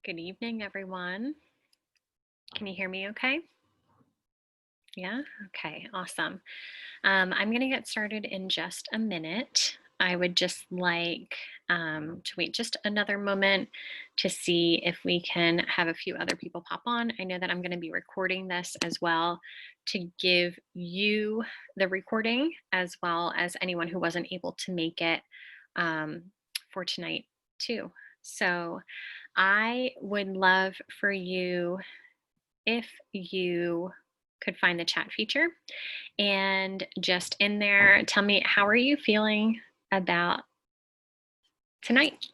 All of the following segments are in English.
Good evening, everyone. Can you hear me okay? Yeah? Okay, awesome. I'm going to get started in just a minute. I would just like to wait just another moment to see if we can have a few other people pop on. I know that I'm going to be recording this as well to give you the recording as well as anyone who wasn't able to make it for tonight too. So I would love for you if you could find the chat feature and just in there, tell me, how are you feeling about tonight?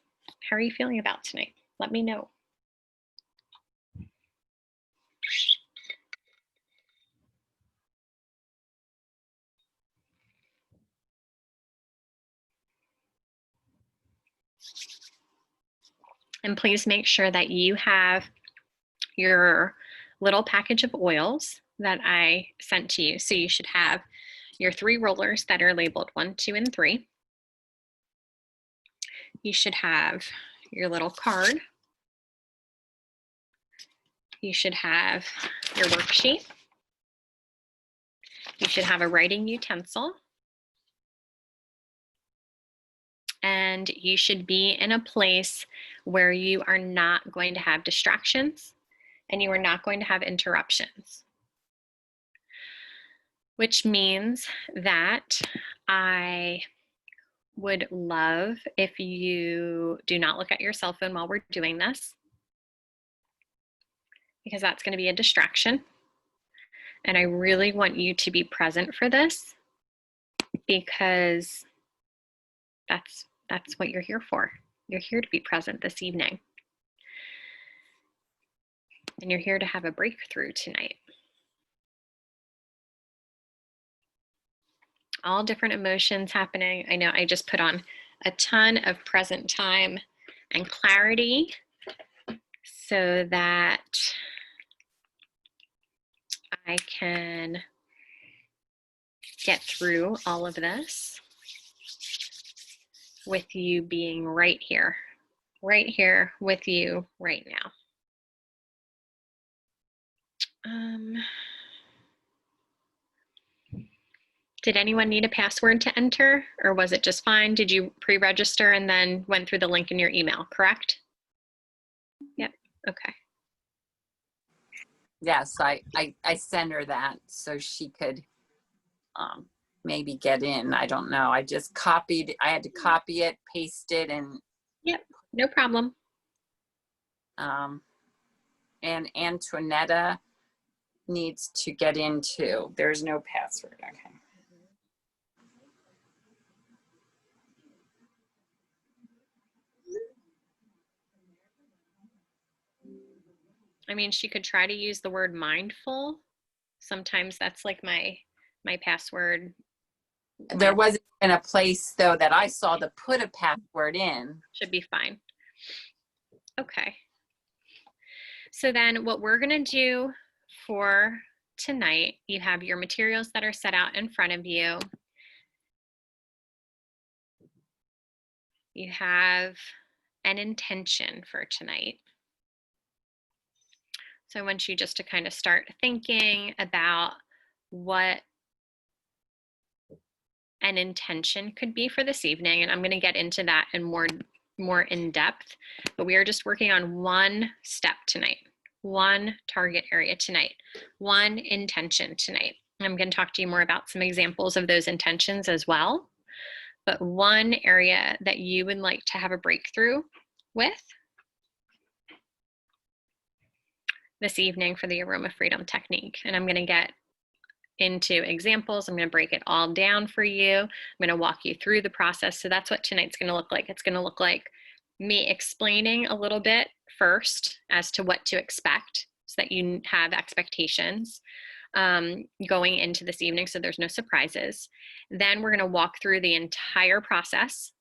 How are you feeling about tonight? Let me know. And please make sure that you have your little package of oils that I sent to you. So you should have your 3 rollers that are labeled 1, 2, and 3. You should have your little card. You should have your worksheet. You should have a writing utensil. And you should be in a place where you are not going to have distractions and you are not going to have interruptions. Which means that I would love if you do not look at your cell phone while we're doing this, because that's going to be a distraction. And I really want you to be present for this, because that's what you're here for. You're here to be present this evening. And you're here to have a breakthrough tonight. All different emotions happening. I know I just put on a ton of present time and clarity so that I can get through all of this with you being right here with you right now. Did anyone need a password to enter, or was it just fine? Did you pre-register and then went through the link in your email, correct? Yep, okay. Yes, I sent her that so she could maybe get in. I don't know. I just copied. I had to copy it, paste it, and yep, no problem. And Antoinetta needs to get in too. There's no password. Okay. I mean, she could try to use the word mindful. Sometimes that's like my password. There wasn't even a place though that I saw to put a password in. Should be fine. Okay. So then what we're gonna do for tonight, you have your materials that are set out in front of you. You have an intention for tonight. So I want you just to kind of start thinking about what an intention could be for this evening. And I'm going to get into that in more in depth, but we are just working on one step tonight, one target area tonight, one intention tonight. I'm going to talk to you more about some examples of those intentions as well, but one area that you would like to have a breakthrough with this evening for the Aroma Freedom Technique. And I'm going to get into examples. I'm going to break it all down for you. I'm going to walk you through the process. So that's what tonight's going to look like. It's going to look like me explaining a little bit first as to what to expect so that you have expectations going into this evening so there's no surprises. Then we're going to walk through the entire process.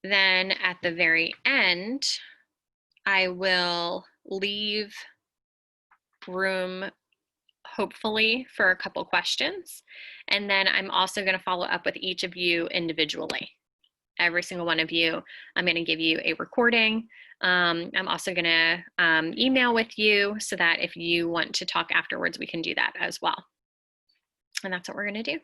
Then at the very end, I will leave room hopefully for a couple questions. And then I'm also going to follow up with each of you individually every single one of you. I'm going to give you a recording. I'm also going to email with you so that if you want to talk afterwards, we can do that as well. And that's what we're going to do.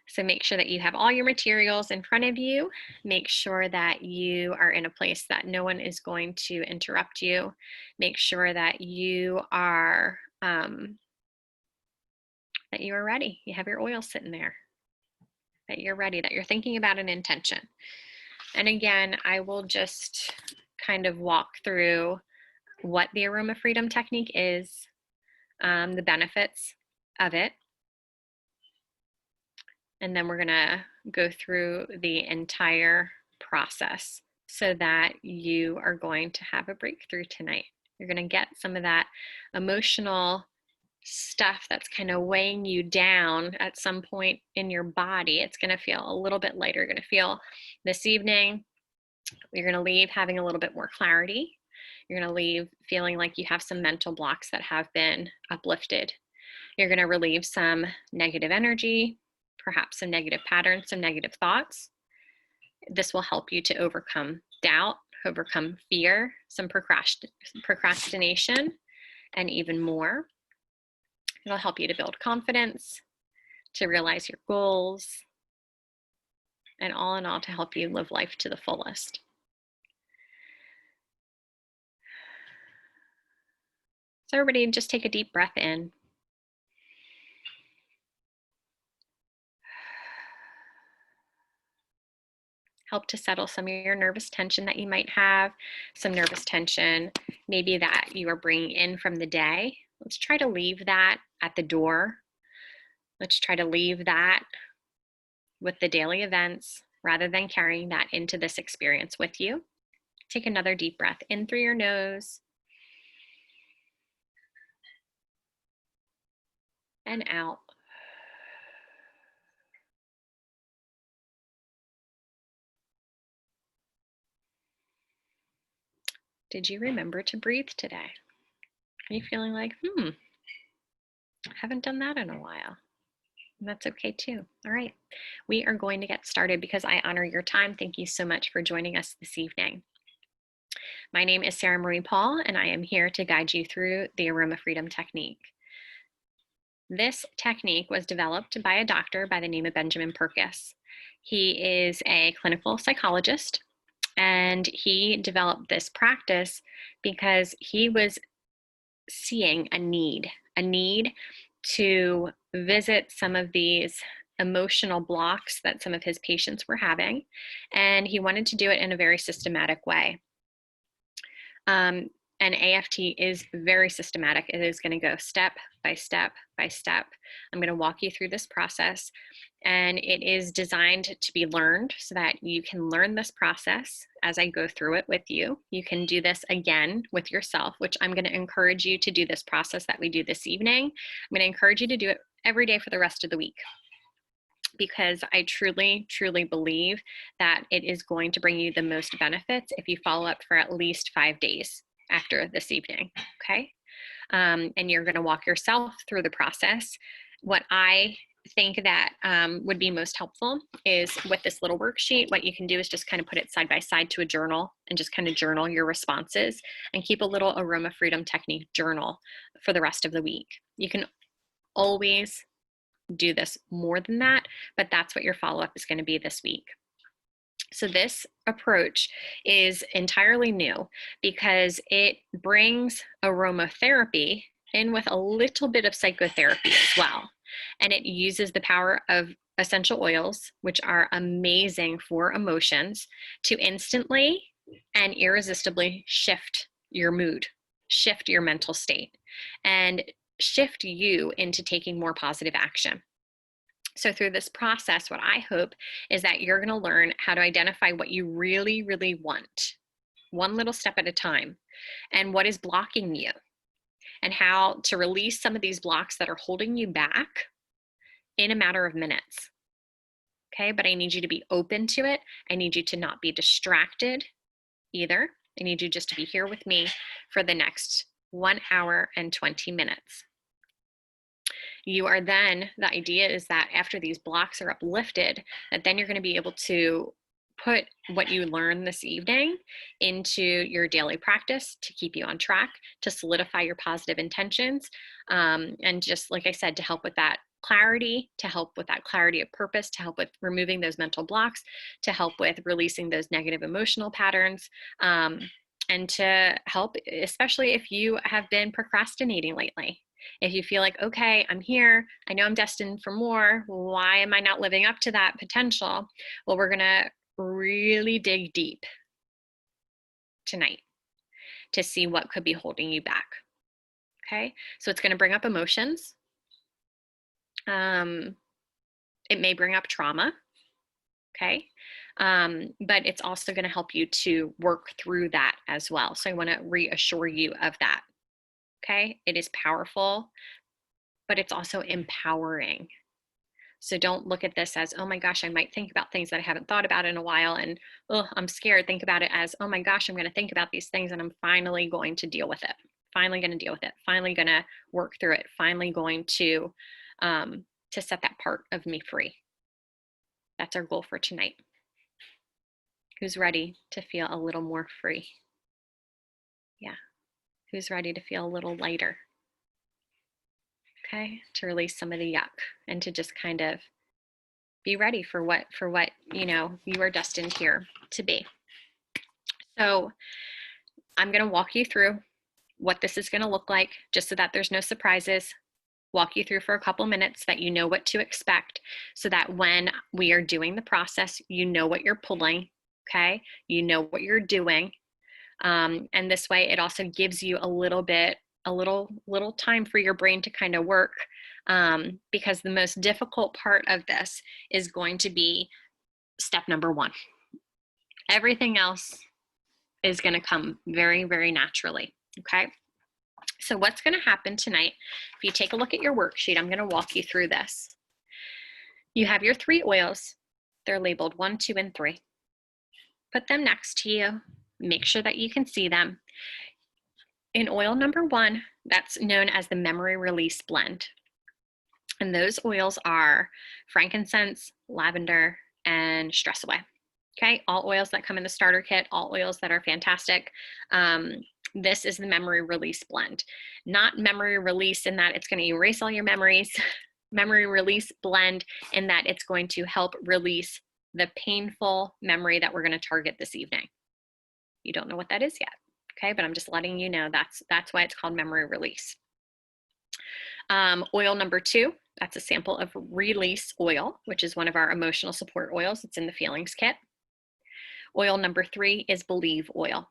So make sure that you have all your materials in front of you. Make sure that you are in a place that no one is going to interrupt you. Make sure that you are ready. You have your oil sitting there, that you're ready, that you're thinking about an intention. And again, I will just kind of walk through what the Aroma Freedom Technique is, the benefits of it, and then we're gonna go through the entire process so that you are going to have a breakthrough tonight. You're gonna get some of that emotional stuff that's kind of weighing you down at some point in your body. It's gonna feel a little bit lighter. You're gonna feel this evening, you're gonna leave having a little bit more clarity. You're gonna leave feeling like you have some mental blocks that have been uplifted. You're gonna relieve some negative energy, perhaps some negative patterns, some negative thoughts. This will help you to overcome doubt, overcome fear, some procrastination, and even more. It'll help you to build confidence, to realize your goals, and all in all, to help you live life to the fullest. So everybody just take a deep breath in. Help to settle some of your nervous tension that you might have, some nervous tension maybe that you are bringing in from the day. Let's try to leave that at the door. Let's try to leave that with the daily events rather than carrying that into this experience with you. Take another deep breath in through your nose and out. Did you remember to breathe today? Are you feeling like, I haven't done that in a while? And that's okay too. All right, we are going to get started because I honor your time. Thank you so much for joining us this evening. My name is Sarah Marie Paul, and I am here to guide you through the Aroma Freedom Technique. This technique was developed by a doctor by the name of Benjamin Purkis. He is a clinical psychologist, and he developed this practice because he was seeing a need to visit some of these emotional blocks that some of his patients were having, and he wanted to do it in a very systematic way. And AFT is very systematic. It is going to go step by step by step. I'm going to walk you through this process, and it is designed to be learned so that you can learn this process as I go through it with you. You can do this again with yourself, which I'm going to encourage you to do this process that we do this evening. I'm going to encourage you to do it every day for the rest of the week, because I truly, truly believe that it is going to bring you the most benefits if you follow up for at least 5 days after this evening, okay? And you're gonna walk yourself through the process. What I think that would be most helpful is with this little worksheet, what you can do is just kind of put it side by side to a journal and just kind of journal your responses and keep a little Aroma Freedom Technique journal for the rest of the week. You can always do this more than that, but that's what your follow-up is going to be this week. So this approach is entirely new because it brings aromatherapy in with a little bit of psychotherapy as well. And it uses the power of essential oils, which are amazing for emotions, to instantly and irresistibly shift your mood, shift your mental state, and shift you into taking more positive action. So through this process, what I hope is that you're going to learn how to identify what you really, really want, one little step at a time, and what is blocking you, and how to release some of these blocks that are holding you back in a matter of minutes. Okay, but I need you to be open to it. I need you to not be distracted either. I need you just to be here with me for the next 1 hour and 20 minutes. you are then, the idea is that after these blocks are uplifted, that then you're going to be able to put what you learned this evening into your daily practice to keep you on track, to solidify your positive intentions, and just like I said, to help with that clarity, to help with that clarity of purpose, to help with removing those mental blocks, to help with releasing those negative emotional patterns, and to help, especially if you have been procrastinating lately. If you feel like, okay, I'm here, I know I'm destined for more, why am I not living up to that potential? Well, we're gonna really dig deep tonight to see what could be holding you back. Okay, so it's gonna bring up emotions. It may bring up trauma, okay? But it's also gonna help you to work through that as well. So I wanna reassure you of that, okay? It is powerful, but it's also empowering. So don't look at this as, oh my gosh, I might think about things that I haven't thought about in a while and, oh, I'm scared. Think about it as, oh my gosh, I'm going to think about these things and I'm finally going to deal with it. Finally going to deal with it. Finally going to work through it. Finally going to set that part of me free. That's our goal for tonight. Who's ready to feel a little more free? Yeah. Who's ready to feel a little lighter? Okay, to release some of the yuck and to just kind of be ready for what you are destined here to be. So I'm going to walk you through what this is going to look like, just so that there's no surprises. Walk you through for a couple minutes that you know what to expect, so that when we are doing the process, you know what you're pulling. Okay, you know what you're doing, and this way it also gives you a little time for your brain to kind of work, because the most difficult part of this is going to be step number 1. Everything else is going to come very, very naturally. Okay. So what's going to happen tonight, if you take a look at your worksheet, I'm going to walk you through this. You have your 3 oils. They're labeled 1, 2, and 3. Put them next to you. Make sure that you can see them. In oil number 1, that's known as the memory release blend. And those oils are frankincense, lavender, and stress away. Okay, all oils that come in the starter kit, all oils that are fantastic. This is the memory release blend. Not memory release in that it's going to erase all your memories. Memory release blend in that it's going to help release the painful memory that we're going to target this evening. You don't know what that is yet, okay? But I'm just letting you know that's why it's called memory release. Oil number 2, that's a sample of release oil, which is one of our emotional support oils. It's in the feelings kit. Oil number 3 is believe oil.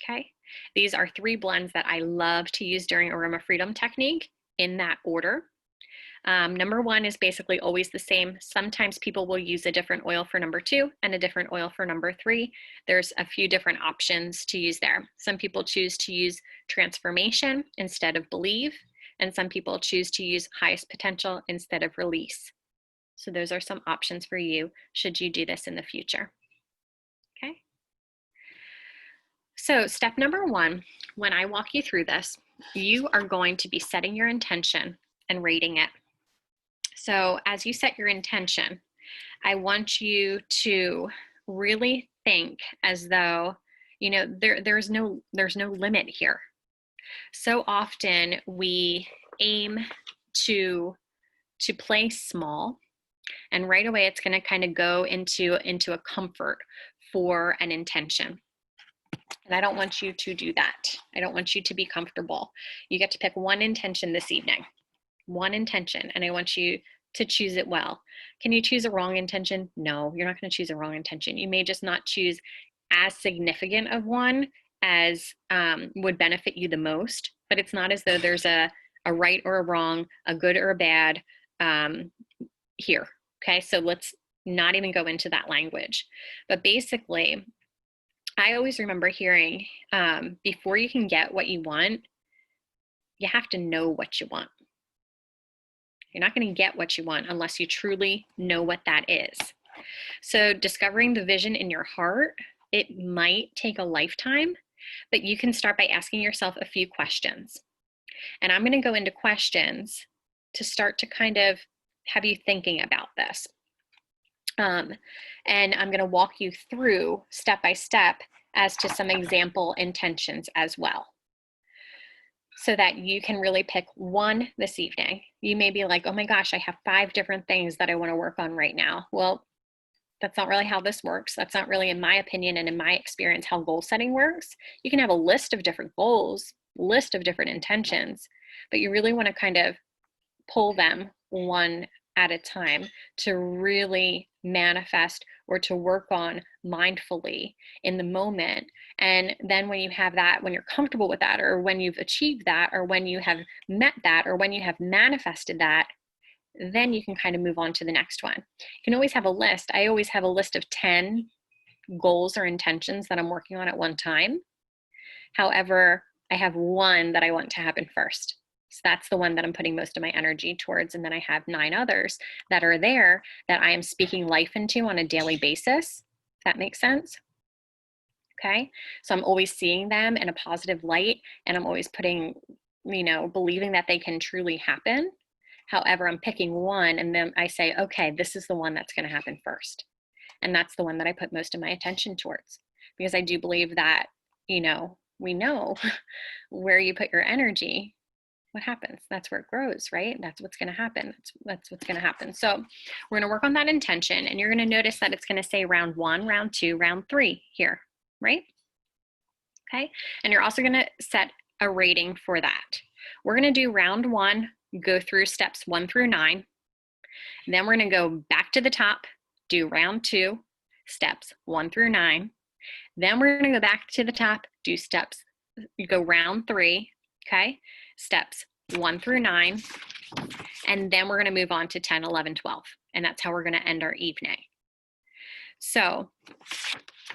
Okay, these are 3 blends that I love to use during Aroma Freedom Technique in that order. Number 1 is basically always the same. Sometimes people will use a different oil for number 2 and a different oil for number 3. There's a few different options to use there. Some people choose to use transformation instead of believe, and some people choose to use highest potential instead of release. So those are some options for you should you do this in the future. Okay. So step number 1, when I walk you through this, you are going to be setting your intention and rating it. So as you set your intention, I want you to really think as though, there's no limit here. So often we aim to play small, and right away it's going to kind of go into a comfort for an intention. And I don't want you to do that. I don't want you to be comfortable. You get to pick one intention this evening, one intention, and I want you to choose it well. Can you choose a wrong intention? No, you're not going to choose a wrong intention. You may just not choose as significant of one as would benefit you the most, but it's not as though there's a right or a wrong, a good or a bad here. Okay, so let's not even go into that language. But basically, I always remember hearing, before you can get what you want, you have to know what you want. You're not going to get what you want unless you truly know what that is. So discovering the vision in your heart, it might take a lifetime, but you can start by asking yourself a few questions. And I'm going to go into questions to start to kind of have you thinking about this. And I'm going to walk you through step by step as to some example intentions as well, so that you can really pick one this evening. You may be like, oh my gosh, I have 5 different things that I want to work on right now. Well, that's not really how this works. That's not really, in my opinion and in my experience, how goal setting works. You can have a list of different goals, list of different intentions, but you really want to kind of pull them one at a time to really manifest or to work on mindfully in the moment. And then when you have that, when you're comfortable with that, or when you've achieved that, or when you have met that, or when you have manifested that, then you can kind of move on to the next one. You can always have a list. I always have a list of 10 goals or intentions that I'm working on at one time. However, I have one that I want to happen first. So that's the one that I'm putting most of my energy towards. And then I have 9 others that are there that I am speaking life into on a daily basis. If that makes sense. Okay. So I'm always seeing them in a positive light, and I'm always putting, believing that they can truly happen. However, I'm picking one, and then I say, okay, this is the one that's going to happen first. And that's the one that I put most of my attention towards, because I do believe that, we know where you put your energy, what happens? That's where it grows, right? That's what's going to happen. That's what's going to happen. So we're going to work on that intention, and you're going to notice that it's going to say round 1, round 2, round 3 here, right? Okay. And you're also going to set a rating for that. We're going to do round 1, go through steps 1 through 9. Then we're going to go back to the top, do round 2, steps 1 through 9. Then we're going to go back to the top, do go round 3, okay? Steps 1 through 9. And then we're going to move on to 10, 11, 12. And that's how we're going to end our evening. So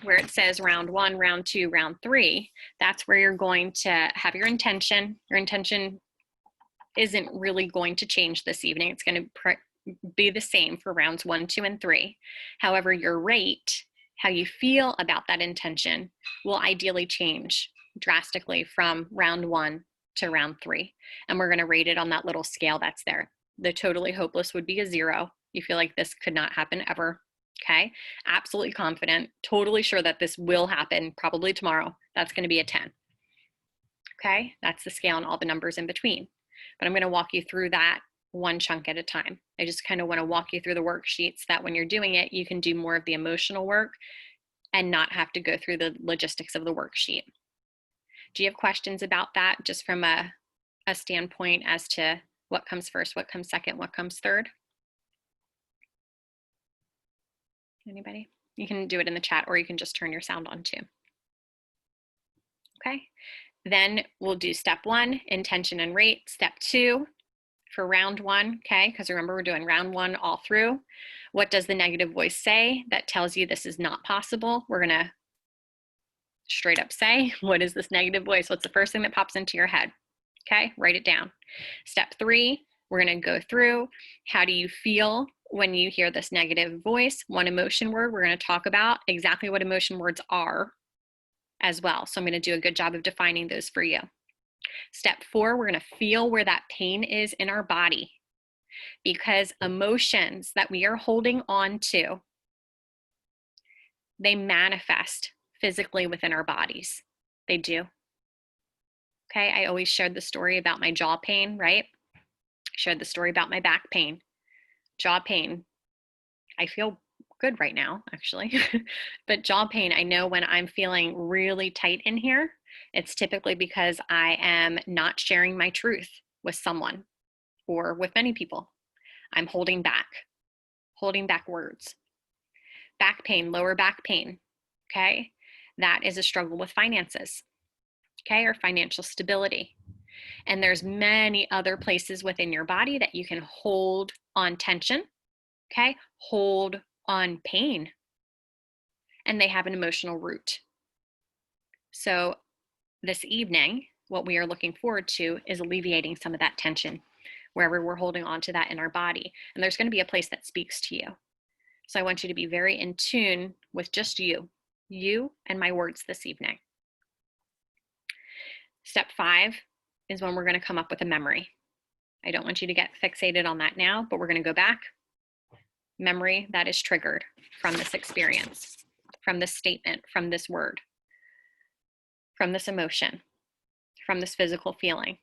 where it says round 1, round 2, round 3, that's where you're going to have your intention. Your intention isn't really going to change this evening. It's going to be the same for rounds 1, 2, and 3. However, your rate, how you feel about that intention, will ideally change drastically from round 1 to round 3. And we're going to rate it on that little scale that's there. The totally hopeless would be a 0. You feel like this could not happen ever. Okay. Absolutely confident, totally sure that this will happen probably tomorrow. That's going to be a 10. Okay. That's the scale and all the numbers in between. But I'm going to walk you through that one chunk at a time. I just kind of want to walk you through the worksheets, that when you're doing it, you can do more of the emotional work and not have to go through the logistics of the worksheet. Do you have questions about that, just from a standpoint as to what comes first, what comes second, what comes third? Anybody? You can do it in the chat, or you can just turn your sound on too. Okay. Then we'll do step 1, intention and rate. Step 2 for round 1, okay? Because remember, we're doing round 1 all through. What does the negative voice say that tells you this is not possible? We're going to straight up say, what is this negative voice? What's the first thing that pops into your head? Okay, write it down. Step 3, we're going to go through, how do you feel when you hear this negative voice? One emotion word. We're going to talk about exactly what emotion words are as well. So I'm going to do a good job of defining those for you. Step 4, we're going to feel where that pain is in our body, because emotions that we are holding on to, they manifest physically within our bodies. They do. Okay, I always shared the story about my jaw pain, right? Shared the story about my back pain, jaw pain. I feel good right now, actually. But jaw pain, I know when I'm feeling really tight in here, it's typically because I am not sharing my truth with someone or with many people. I'm holding back words. Back pain, lower back pain, okay? That is a struggle with finances, okay, or financial stability. And there's many other places within your body that you can hold on tension, okay? Hold on pain. And they have an emotional root. So this evening, what we are looking forward to is alleviating some of that tension wherever we're holding on to that in our body. And there's going to be a place that speaks to you. So I want you to be very in tune with just you and my words this evening. Step 5 is when we're going to come up with a memory. I don't want you to get fixated on that now, but we're going to go back. Memory that is triggered from this experience, from this statement, from this word, from this emotion, from this physical feeling.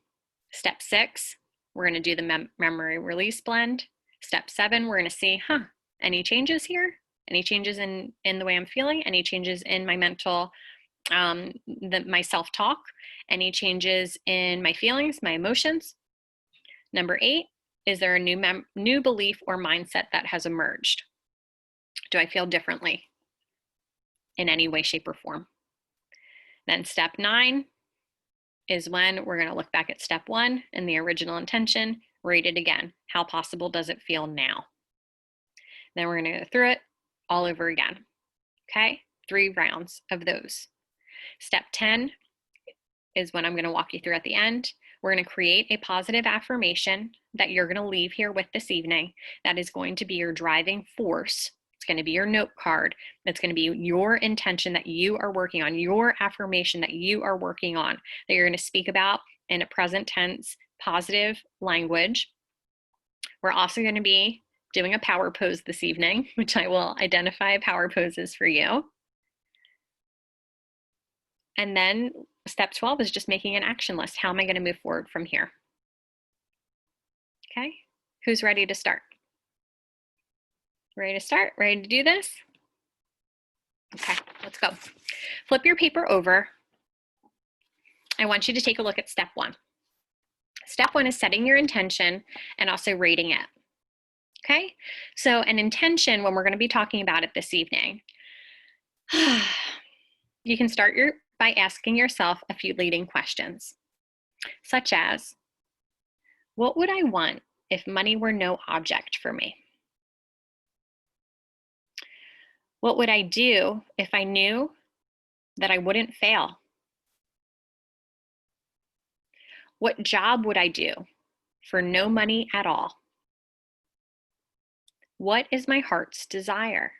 Step 6, we're going to do the memory release blend. Step 7, we're going to see, any changes here? Any changes in the way I'm feeling? Any changes in my mental, my self-talk? Any changes in my feelings, my emotions? Number 8, is there a new belief or mindset that has emerged? Do I feel differently in any way, shape, or form? Then step 9 is when we're going to look back at step 1 and the original intention, rate it again. How possible does it feel now? Then we're going to go through it all over again. Okay? 3 rounds of those. Step 10 is when I'm going to walk you through at the end. We're going to create a positive affirmation that you're going to leave here with this evening. That is going to be your driving force. It's going to be your note card. It's going to be your intention that you are working on, your affirmation that you are working on, that you're going to speak about in a present tense, positive language. We're also going to be doing a power pose this evening, which I will identify power poses for you. And then step 12 is just making an action list. How am I going to move forward from here? Okay, who's ready to start? Ready to start? Ready to do this? Okay, let's go. Flip your paper over. I want you to take a look at step 1. Step 1 is setting your intention and also rating it. Okay, so an intention, when we're going to be talking about it this evening, you can start by asking yourself a few leading questions, such as, what would I want if money were no object for me? What would I do if I knew that I wouldn't fail? What job would I do for no money at all? What is my heart's desire?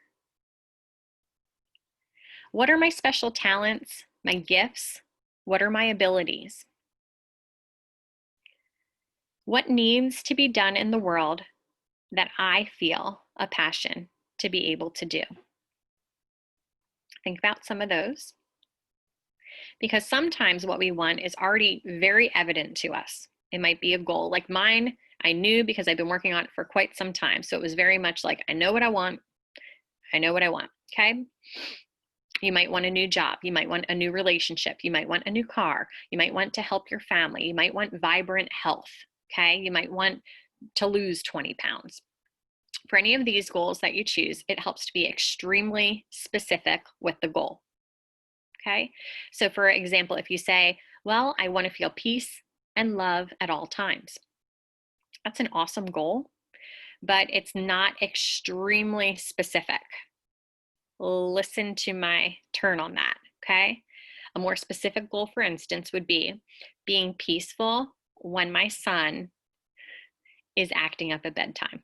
What are my special talents, my gifts? What are my abilities? What needs to be done in the world that I feel a passion to be able to do? Think about some of those, because sometimes what we want is already very evident to us. It might be a goal. Like mine, I knew because I've been working on it for quite some time. So it was very much like, I know what I want. I know what I want, okay? You might want a new job. You might want a new relationship. You might want a new car. You might want to help your family. You might want vibrant health, okay? You might want to lose 20 pounds. For any of these goals that you choose, it helps to be extremely specific with the goal, okay? So for example, if you say, well, I want to feel peace and love at all times. That's an awesome goal, but it's not extremely specific. Listen to my turn on that, okay? A more specific goal, for instance, would be being peaceful when my son is acting up at bedtime.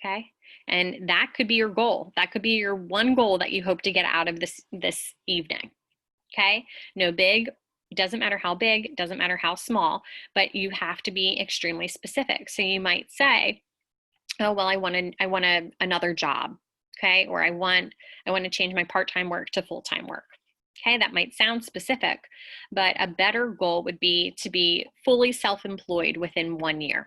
Okay, and that could be your goal. That could be your one goal that you hope to get out of this evening. Okay, no big, doesn't matter how big, doesn't matter how small, but you have to be extremely specific. So you might say, oh well, I want another job. Okay, or I want to change my part-time work to full-time work. Okay, that might sound specific, but a better goal would be to be fully self-employed within 1 year.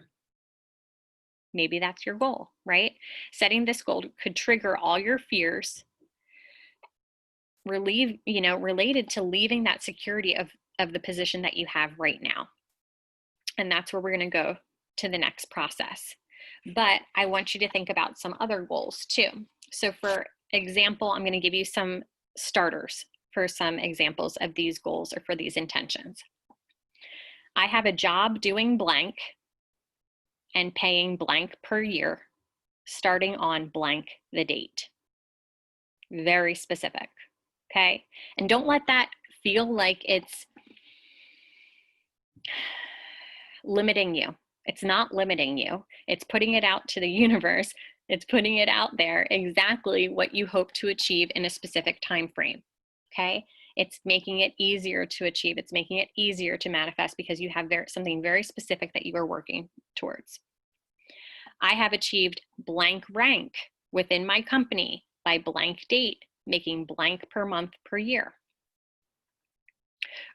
Maybe that's your goal, right? Setting this goal could trigger all your fears, related to leaving that security of the position that you have right now. And that's where we're going to go to the next process. But I want you to think about some other goals too. So for example, I'm going to give you some starters for some examples of these goals or for these intentions. I have a job doing blank and paying blank per year, starting on blank the date. Very specific, okay? And don't let that feel like it's limiting you. It's not limiting you. It's putting it out to the universe. It's putting it out there exactly what you hope to achieve in a specific time frame, okay? It's making it easier to achieve. It's making it easier to manifest because you have something very specific that you are working towards. I have achieved blank rank within my company by blank date, making blank per month per year.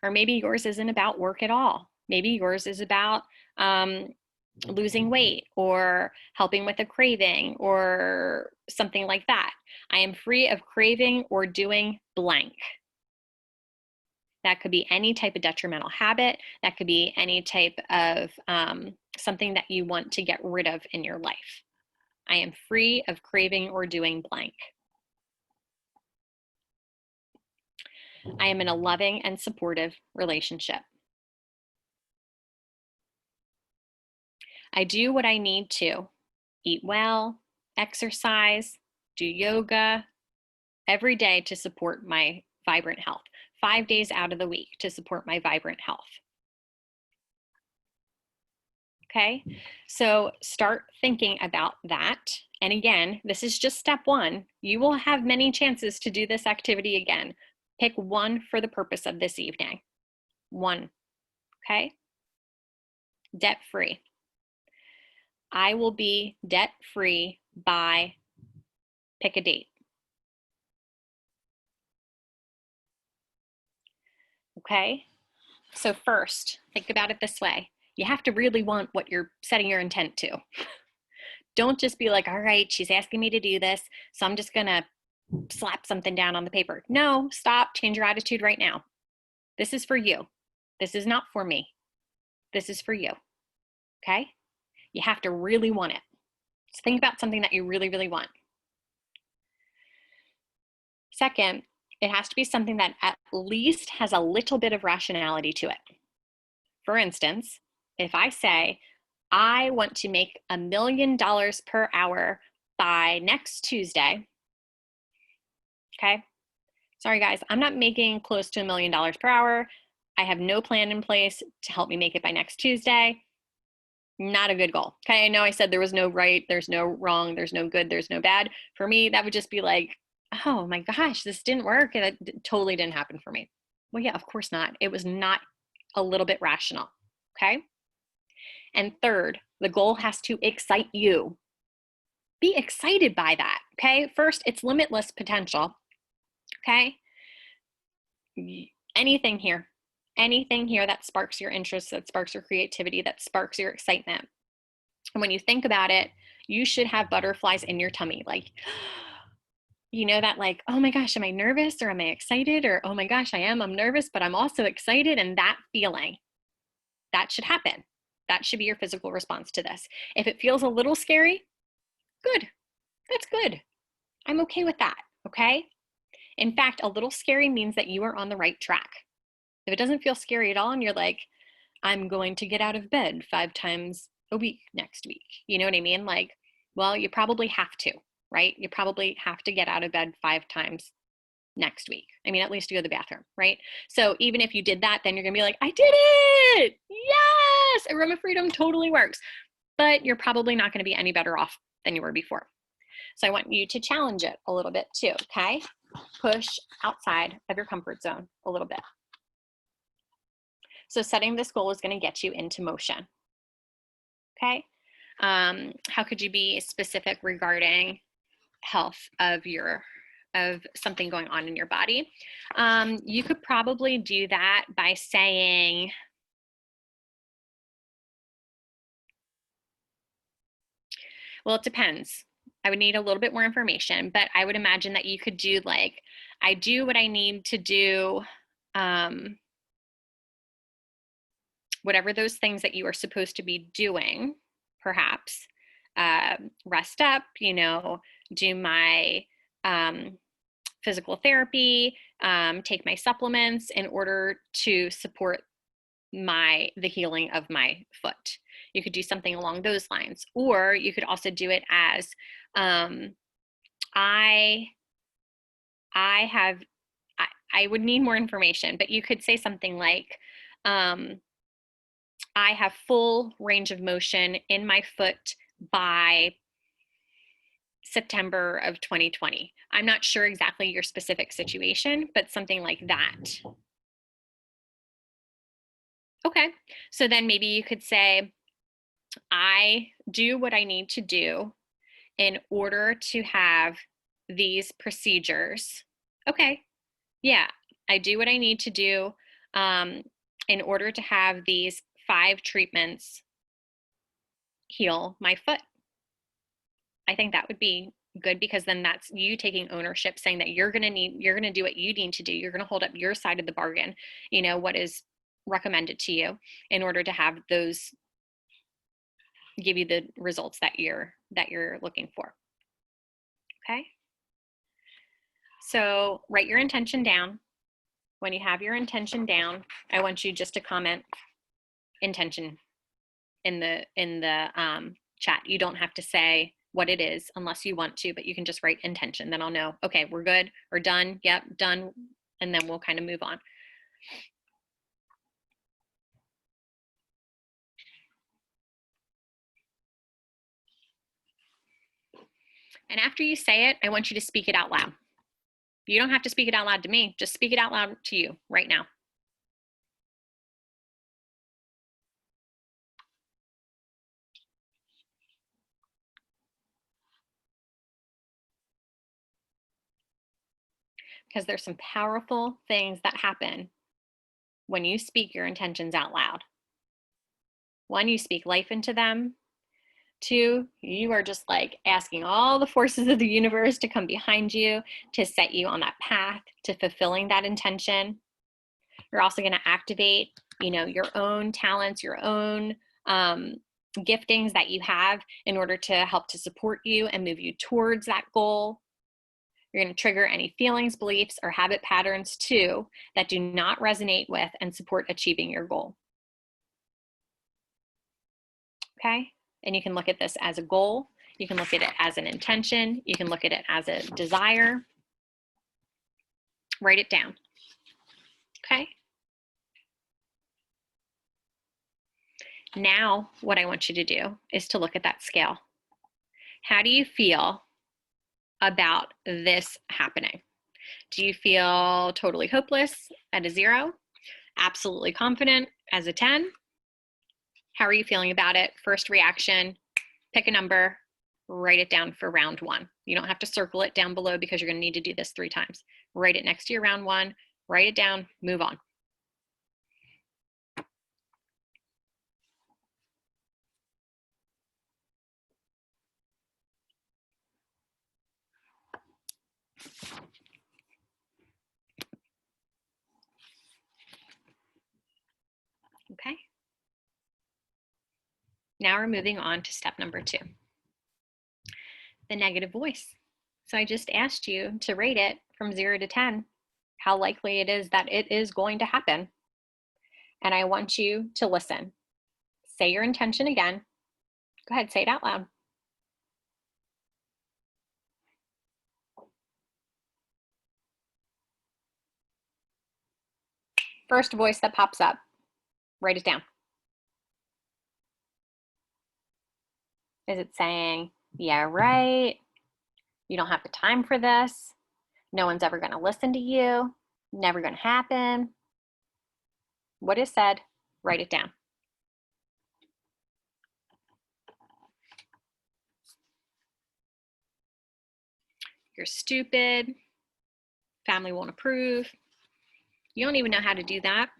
Or maybe yours isn't about work at all. Maybe yours is about losing weight or helping with a craving or something like that. I am free of craving or doing blank. That could be any type of detrimental habit. That could be any type of something that you want to get rid of in your life. I am free of craving or doing blank. I am in a loving and supportive relationship. I do what I need to eat well, exercise, do yoga every day to support my vibrant health, 5 days out of the week to support my vibrant health. Okay, so start thinking about that. And again, this is just step one. You will have many chances to do this activity again. Pick one for the purpose of this evening. One, okay? Debt-free. I will be debt-free by, pick a date. Okay, so first, think about it this way. You have to really want what you're setting your intent to. Don't just be like, all right, she's asking me to do this, so I'm just gonna slap something down on the paper. No, stop, change your attitude right now. This is for you. This is not for me. This is for you, okay? You have to really want it. So think about something that you really, really want. Second, it has to be something that at least has a little bit of rationality to it. For instance, if I say, I want to make $1 million per hour by next Tuesday, okay? Sorry guys, I'm not making close to $1 million per hour. I have no plan in place to help me make it by next Tuesday. Not a good goal. Okay, I know I said there was no right, there's no wrong, there's no good, there's no bad. For me, that would just be like, oh my gosh, this didn't work. And it totally didn't happen for me. Well, yeah, of course not. It was not a little bit rational. Okay. And third, the goal has to excite you. Be excited by that. Okay. First, it's limitless potential. Okay. Anything here that sparks your interest, that sparks your creativity, that sparks your excitement. And when you think about it, you should have butterflies in your tummy. Like, you know, that like, oh my gosh, am I nervous or am I excited? Or, oh my gosh, I'm nervous, but I'm also excited. And that feeling, that should happen. That should be your physical response to this. If it feels a little scary, good. That's good. I'm okay with that. Okay. In fact, a little scary means that you are on the right track. If it doesn't feel scary at all and you're like, I'm going to get out of bed 5 times a week next week. You know what I mean? Like, well, you probably have to, right? You probably have to get out of bed 5 times next week. I mean, at least to go to the bathroom, right? So even if you did that, then you're gonna be like, I did it! Yes! Aroma freedom totally works. But you're probably not gonna be any better off than you were before. So I want you to challenge it a little bit too, okay? Push outside of your comfort zone a little bit. So setting this goal is going to get you into motion. Okay. How could you be specific regarding health of something going on in your body? You could probably do that by saying, well, it depends. I would need a little bit more information, but I would imagine that you could do like, I do what I need to do, whatever those things that you are supposed to be doing, perhaps, rest up, you know, do my physical therapy, take my supplements in order to support the healing of my foot. You could do something along those lines, or you could also do it as I would need more information, but you could say something like, I have full range of motion in my foot by September of 2020. I'm not sure exactly your specific situation, but something like that. Okay, so then maybe you could say, I do what I need to do in order to have these procedures. Okay, yeah, I do what I need to do in order to have these 5 treatments heal my foot. I think that would be good, because then that's you taking ownership, saying that you're going to do what you need to do. You're going to hold up your side of the bargain, what is recommended to you in order to have those give you the results that you're looking for. Okay? So, write your intention down. When you have your intention down, I want you just to comment intention in the chat. You don't have to say what it is unless you want to, but you can just write intention. Then I'll know, okay, we're good or done. Yep, done. And then we'll kind of move on. And after you say it, I want you to speak it out loud. You don't have to speak it out loud to me. Just speak it out loud to you right now. Because there's some powerful things that happen when you speak your intentions out loud. 1, you speak life into them. 2, you are just like asking all the forces of the universe to come behind you, to set you on that path to fulfilling that intention. You're also going to activate, your own talents, your own giftings that you have in order to help to support you and move you towards that goal. You're going to trigger any feelings, beliefs, or habit patterns too that do not resonate with and support achieving your goal. Okay? And you can look at this as a goal. You can look at it as an intention. You can look at it as a desire. Write it down. Okay? Now, what I want you to do is to look at that scale. How do you feel about this happening? Do you feel totally hopeless at a 0? Absolutely confident as a 10? How are you feeling about it? First reaction, pick a number, write it down for round 1. You don't have to circle it down below because you're going to need to do this 3 times. Write it next to your round 1, write it down, move on. Okay. Now we're moving on to step number 2, the negative voice. So I just asked you to rate it from 0 to 10, how likely it is that it is going to happen. And I want you to listen. Say your intention again. Go ahead, say it out loud. First voice that pops up, write it down. Is it saying, yeah, right, you don't have the time for this, no one's ever going to listen to you, never going to happen? What is said, write it down. You're stupid, family won't approve, you don't even know how to do that,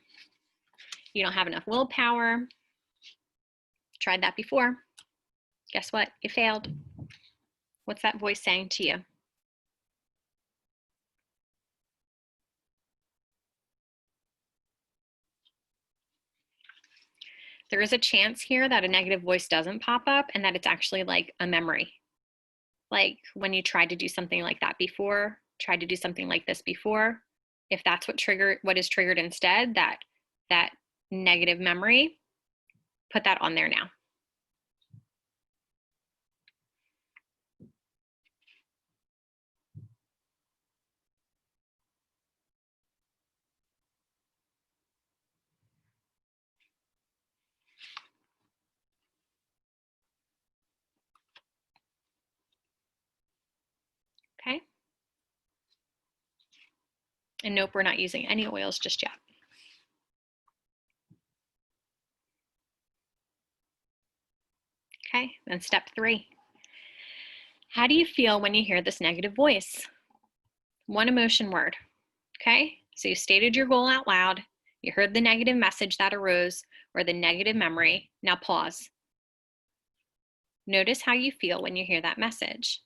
you don't have enough willpower, tried that before, guess what, you failed. What's that voice saying to you? There is a chance here that a negative voice doesn't pop up and that it's actually like a memory. Like when you tried to do something like that before, tried to do something like this before, if that's what is triggered instead, that negative memory, put that on there now. And nope, we're not using any oils just yet. Okay, then step 3. How do you feel when you hear this negative voice? One emotion word. Okay, so you stated your goal out loud, you heard the negative message that arose or the negative memory. Now pause. Notice how you feel when you hear that message.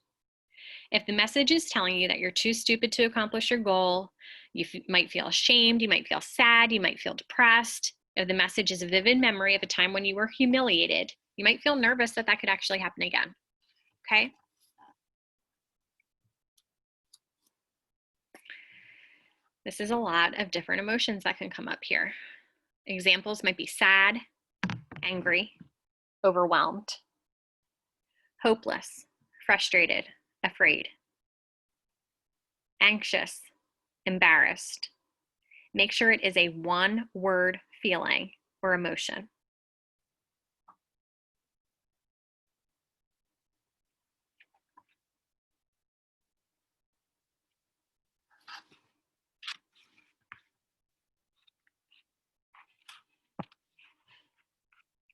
If the message is telling you that you're too stupid to accomplish your goal, you might feel ashamed, you might feel sad, you might feel depressed. If the message is a vivid memory of a time when you were humiliated, you might feel nervous that that could actually happen again. Okay? This is a lot of different emotions that can come up here. Examples might be sad, angry, overwhelmed, hopeless, frustrated, afraid, anxious, embarrassed. Make sure it is a one-word feeling or emotion.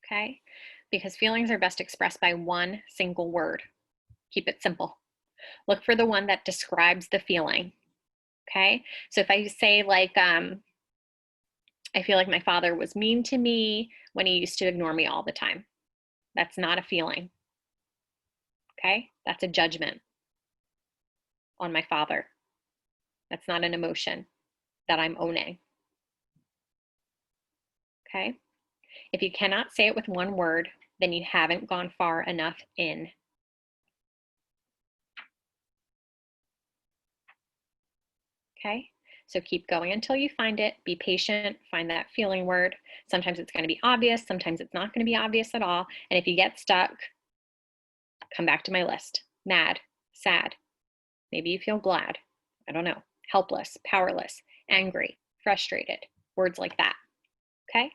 Okay? Because feelings are best expressed by one single word. Keep it simple. Look for the one that describes the feeling. Okay? So if I say like, I feel like my father was mean to me when he used to ignore me all the time. That's not a feeling. Okay? That's a judgment on my father. That's not an emotion that I'm owning. Okay? If you cannot say it with one word, then you haven't gone far enough in. Okay? So keep going until you find it. Be patient, find that feeling word. Sometimes it's going to be obvious, sometimes it's not going to be obvious at all. And if you get stuck, come back to my list. Mad, sad. Maybe you feel glad. I don't know. Helpless, powerless, angry, frustrated. Words like that. Okay?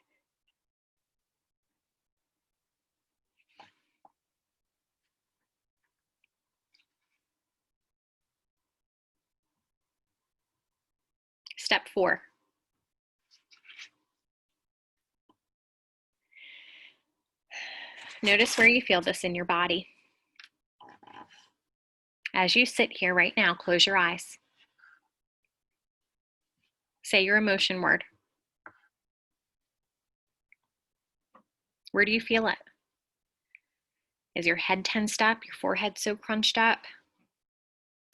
Step 4. Notice where you feel this in your body. As you sit here right now, close your eyes. Say your emotion word. Where do you feel it? Is your head tensed up? Your forehead so crunched up?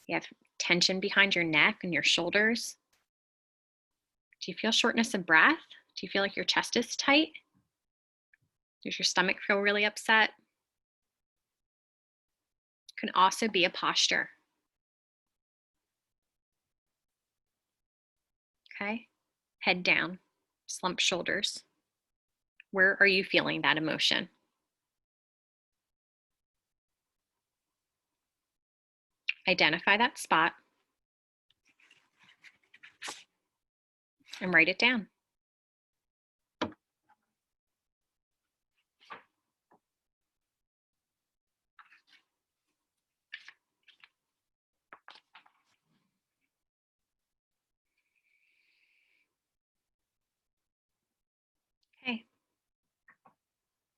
You have tension behind your neck and your shoulders? Do you feel shortness of breath? Do you feel like your chest is tight? Does your stomach feel really upset? It can also be a posture. Okay? Head down, slumped shoulders. Where are you feeling that emotion? Identify that spot and write it down. Okay.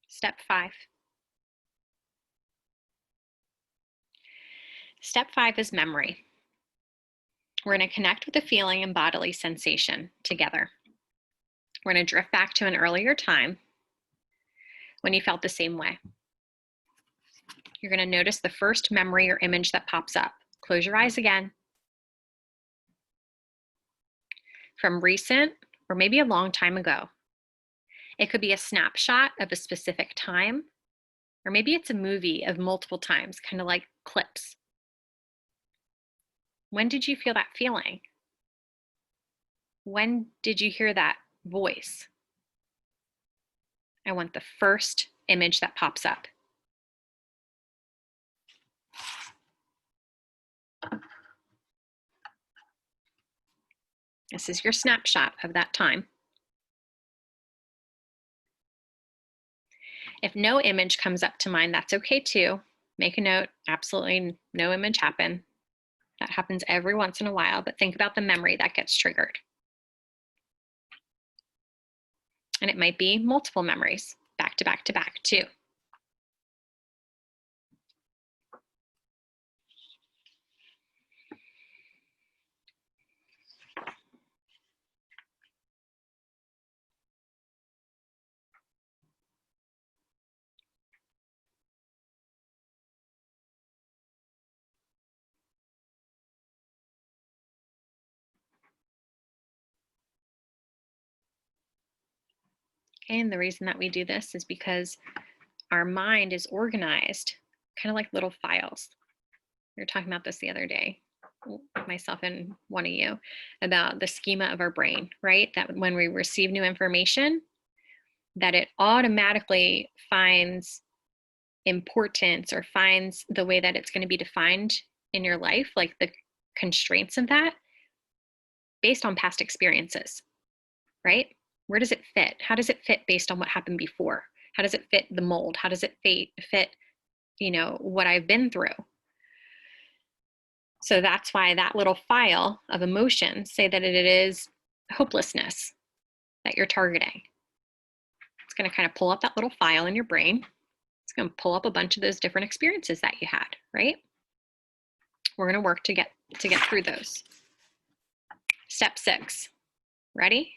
Step 5. Step 5 is memory. We're going to connect with the feeling and bodily sensation together. We're going to drift back to an earlier time when you felt the same way. You're going to notice the first memory or image that pops up. Close your eyes again. From recent or maybe a long time ago. It could be a snapshot of a specific time, or maybe it's a movie of multiple times, kind of like clips. When did you feel that feeling? When did you hear that voice? I want the first image that pops up. This is your snapshot of that time. If no image comes up to mind, that's okay too. Make a note, absolutely no image happened. That happens every once in a while, but think about the memory that gets triggered. And it might be multiple memories, back to back to back too. Okay, and the reason that we do this is because our mind is organized kind of like little files. We were talking about this the other day, myself and one of you, about the schema of our brain, right? That when we receive new information, that it automatically finds importance or finds the way that it's going to be defined in your life, like the constraints of that, based on past experiences, right? Where does it fit? How does it fit based on what happened before? How does it fit the mold? How does it fit, what I've been through? So that's why that little file of emotions say that it is hopelessness that you're targeting. It's going to kind of pull up that little file in your brain. It's going to pull up a bunch of those different experiences that you had, right? We're going to work to get through those. Step 6. Ready?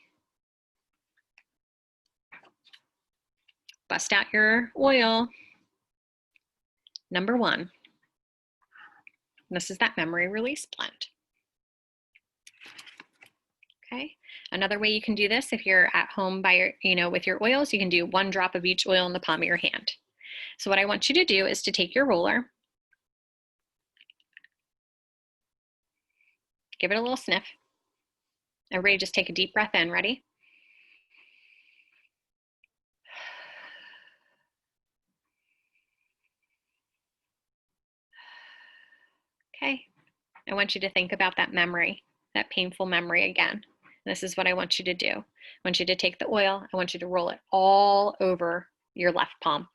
Bust out your oil. Number 1. This is that memory release blend. Okay. Another way you can do this, if you're at home by your, with your oils, you can do 1 drop of each oil in the palm of your hand. So what I want you to do is to take your roller, give it a little sniff. Everybody just take a deep breath in. Ready? Okay. I want you to think about that memory, that painful memory again. This is what I want you to do. I want you to take the oil. I want you to roll it all over your left palm.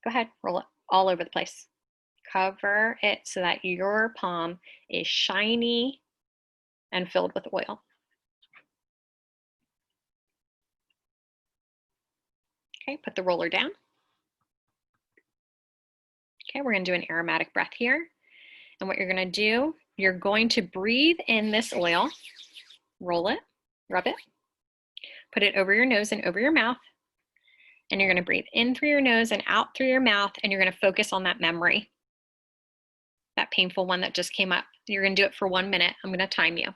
Go ahead, roll it all over the place. Cover it so that your palm is shiny and filled with oil. Okay, put the roller down. Okay, we're going to do an aromatic breath here. And what you're going to do, you're going to breathe in this oil, roll it, rub it, put it over your nose and over your mouth. And you're going to breathe in through your nose and out through your mouth. And you're going to focus on that memory, that painful one that just came up. You're going to do it for 1 minute. I'm going to time you.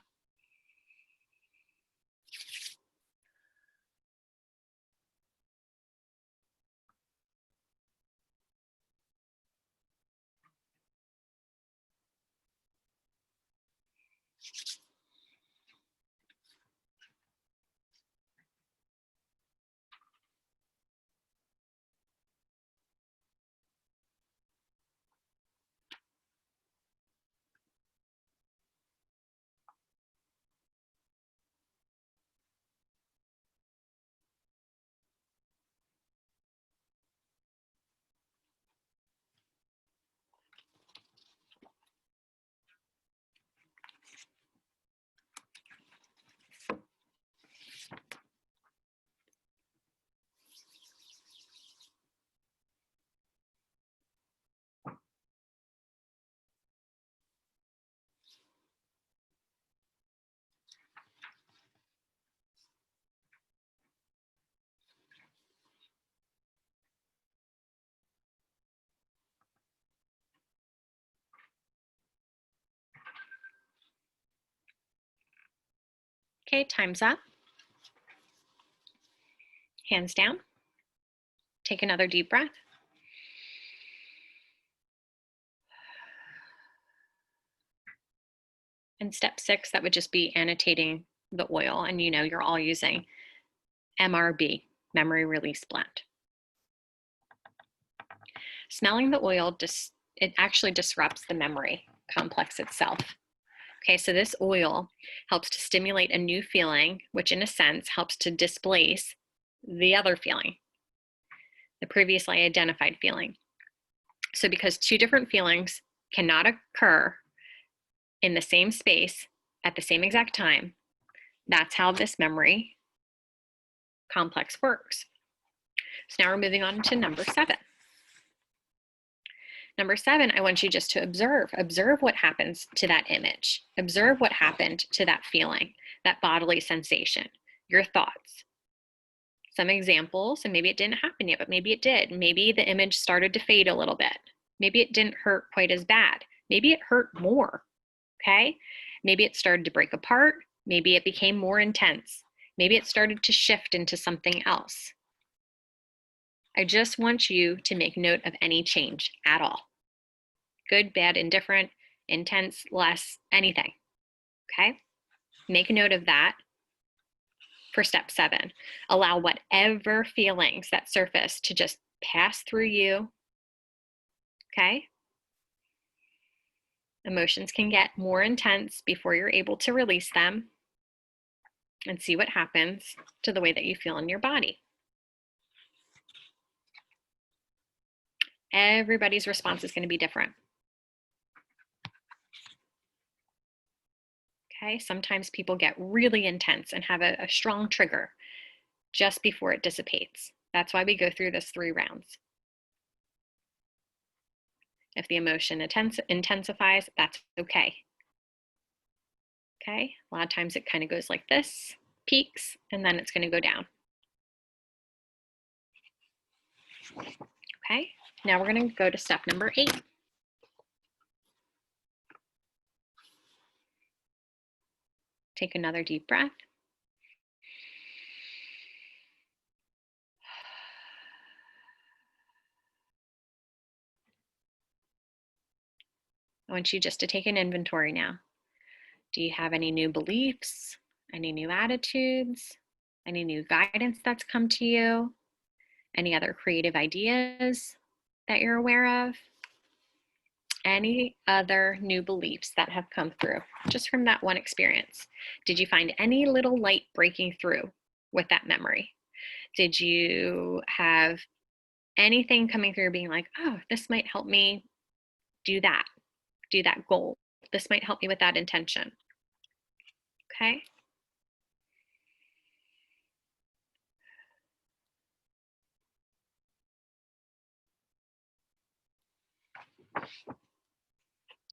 Okay, time's up. Hands down. Take another deep breath. And step 6, that would just be annotating the oil. And you're all using MRB, memory release blend. Smelling the oil, it actually disrupts the memory complex itself. Okay, so this oil helps to stimulate a new feeling, which in a sense helps to displace the other feeling, the previously identified feeling. So because 2 different feelings cannot occur in the same space at the same exact time. That's how this memory complex works. So now we're moving on to number 7. Number 7, I want you just to observe. Observe what happens to that image. Observe what happened to that feeling, that bodily sensation, your thoughts. Some examples, and maybe it didn't happen yet, but maybe it did. Maybe the image started to fade a little bit. Maybe it didn't hurt quite as bad. Maybe it hurt more, okay? Maybe it started to break apart. Maybe it became more intense. Maybe it started to shift into something else. I just want you to make note of any change at all. Good, bad, indifferent, intense, less, anything, okay? Make note of that for step 7. Allow whatever feelings that surface to just pass through you, okay? Emotions can get more intense before you're able to release them, and see what happens to the way that you feel in your body. Everybody's response is going to be different. Okay, sometimes people get really intense and have a strong trigger just before it dissipates. That's why we go through this 3 rounds. If the emotion intensifies, that's okay. Okay, a lot of times it kind of goes like this, peaks, and then it's going to go down. Okay, now we're going to go to step number 8. Take another deep breath. I want you just to take an inventory now. Do you have any new beliefs, any new attitudes, any new guidance that's come to you, any other creative ideas that you're aware of, any other new beliefs that have come through just from that one experience? Did you find any little light breaking through with that memory? Did you have anything coming through being like, oh, this might help me do that goal. This might help me with that intention. Okay.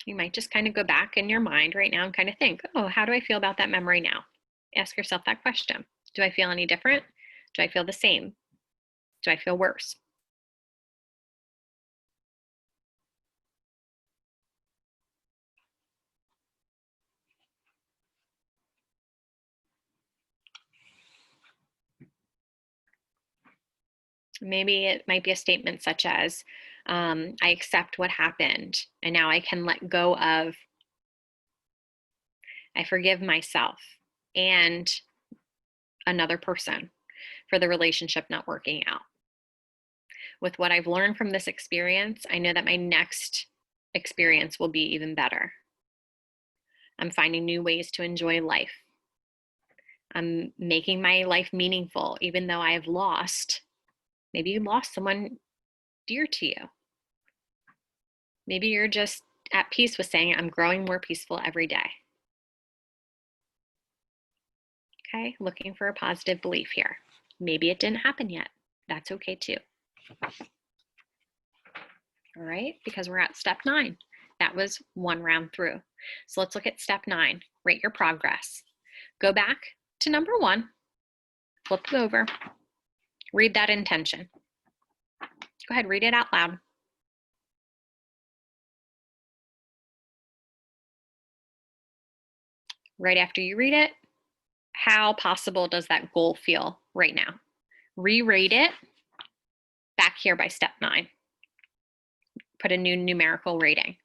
You might just kind of go back in your mind right now and kind of think, oh, how do I feel about that memory now? Ask yourself that question. Do I feel any different? Do I feel the same? Do I feel worse? Maybe it might be a statement such as, I accept what happened and now I can let go of, I forgive myself and another person for the relationship not working out. With what I've learned from this experience, I know that my next experience will be even better. I'm finding new ways to enjoy life. I'm making my life meaningful, even though I have lost. Maybe you lost someone dear to you. Maybe you're just at peace with saying, I'm growing more peaceful every day. Okay, looking for a positive belief here. Maybe it didn't happen yet. That's okay too. All right, because we're at step 9. That was 1 round through. So let's look at step 9. Rate your progress. Go back to number 1, flip it over, read that intention. Go ahead, read it out loud. Right after you read it, how possible does that goal feel right now? Re-rate it back here by step 9. Put a new numerical rating.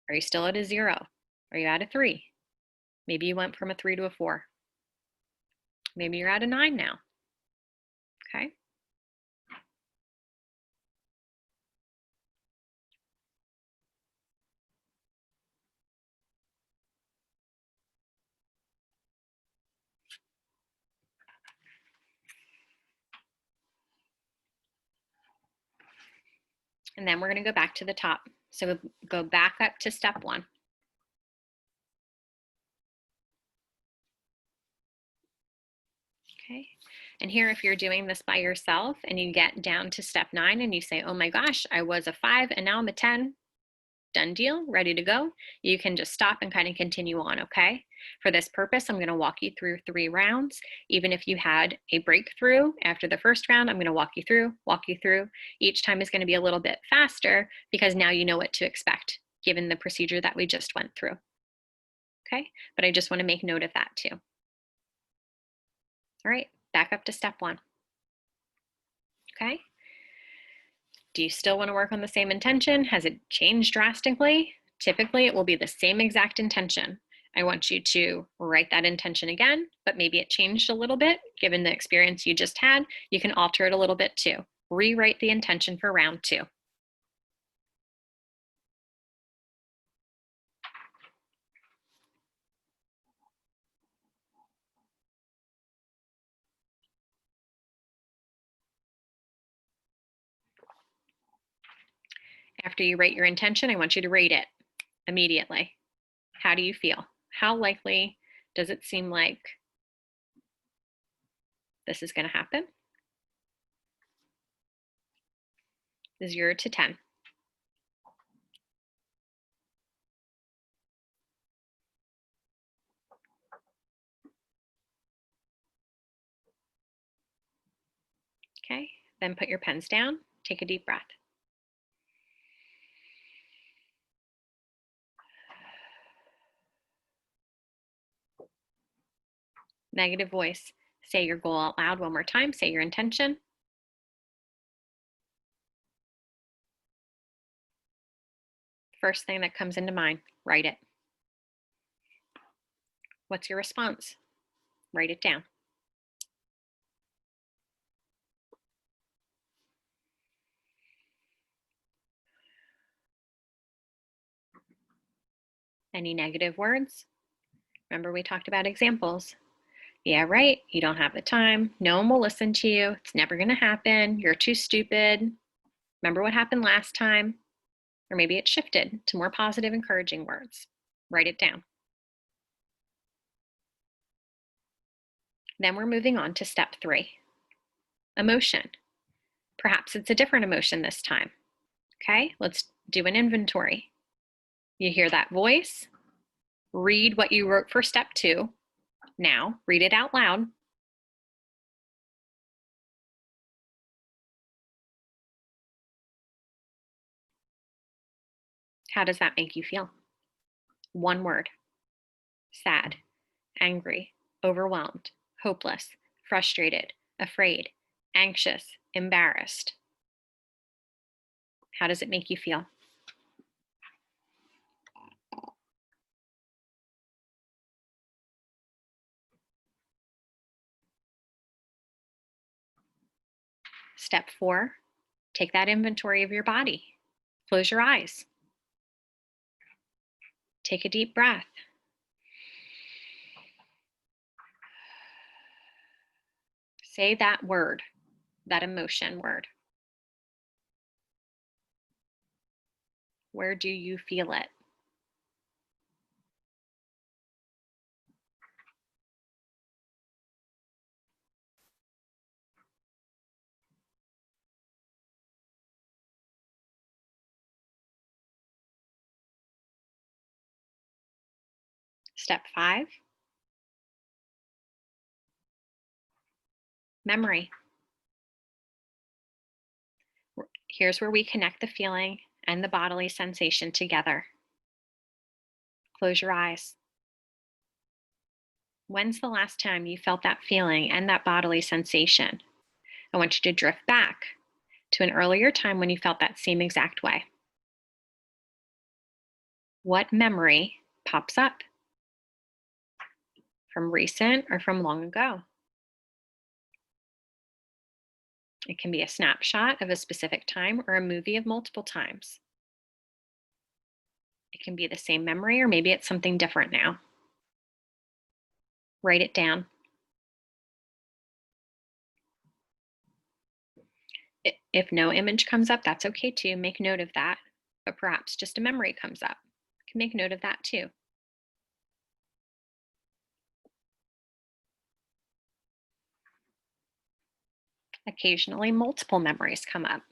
Are you still at a 0? Are you at a 3? Maybe you went from a 3 to a 4. Maybe you're at a 9 now. Okay. And then we're going to go back to the top. So go back up to step 1. And here, if you're doing this by yourself and you get down to step 9 and you say, oh my gosh, I was a 5 and now I'm a 10, done deal, ready to go, you can just stop and kind of continue on, okay? For this purpose, I'm going to walk you through 3 rounds. Even if you had a breakthrough after the first round, I'm going to walk you through. Each time is going to be a little bit faster because now you know what to expect given the procedure that we just went through. Okay, but I just want to make note of that too. All right, back up to step 1. Okay. Do you still want to work on the same intention? Has it changed drastically? Typically, it will be the same exact intention. I want you to write that intention again, but maybe it changed a little bit given the experience you just had. You can alter it a little bit too. Rewrite the intention for round 2. After you write your intention, I want you to rate it immediately. How do you feel? How likely does it seem like this is going to happen? 0 to 10. Okay, then put your pens down, take a deep breath. Negative voice. Say your goal out loud one more time. Say your intention. First thing that comes into mind, write it. What's your response? Write it down. Any negative words? Remember we talked about examples. Yeah, right. You don't have the time. No one will listen to you. It's never going to happen. You're too stupid. Remember what happened last time? Or maybe it shifted to more positive, encouraging words. Write it down. Then we're moving on to step 3. Emotion. Perhaps it's a different emotion this time. Okay, let's do an inventory. You hear that voice? Read what you wrote for step 2. Now, read it out loud. How does that make you feel? One word. Sad, angry, overwhelmed, hopeless, frustrated, afraid, anxious, embarrassed. How does it make you feel? Step 4, take that inventory of your body. Close your eyes. Take a deep breath. Say that word, that emotion word. Where do you feel it? Step 5, memory. Here's where we connect the feeling and the bodily sensation together. Close your eyes. When's the last time you felt that feeling and that bodily sensation? I want you to drift back to an earlier time when you felt that same exact way. What memory pops up? From recent or from long ago? It can be a snapshot of a specific time or a movie of multiple times. It can be the same memory or maybe it's something different now. Write it down. If no image comes up, that's okay too. Make note of that. But perhaps just a memory comes up. You can make note of that too. Occasionally, multiple memories come up.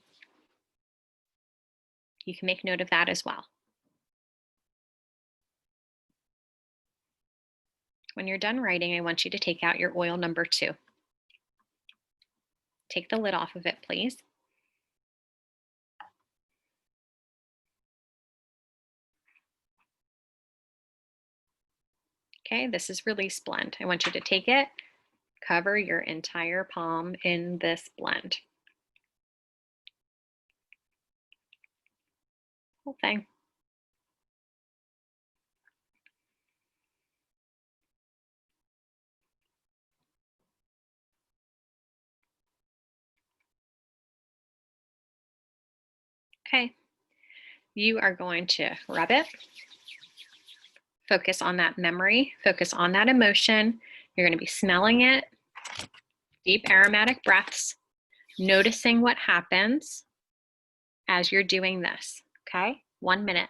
You can make note of that as well. When you're done writing, I want you to take out your oil number 2. Take the lid off of it, please. Okay, this is release blend. I want you to take it, cover your entire palm in this blend. Whole thing. Okay, you are going to rub it. Focus on that memory, focus on that emotion. You're going to be smelling it, deep aromatic breaths, noticing what happens as you're doing this. Okay, 1 minute.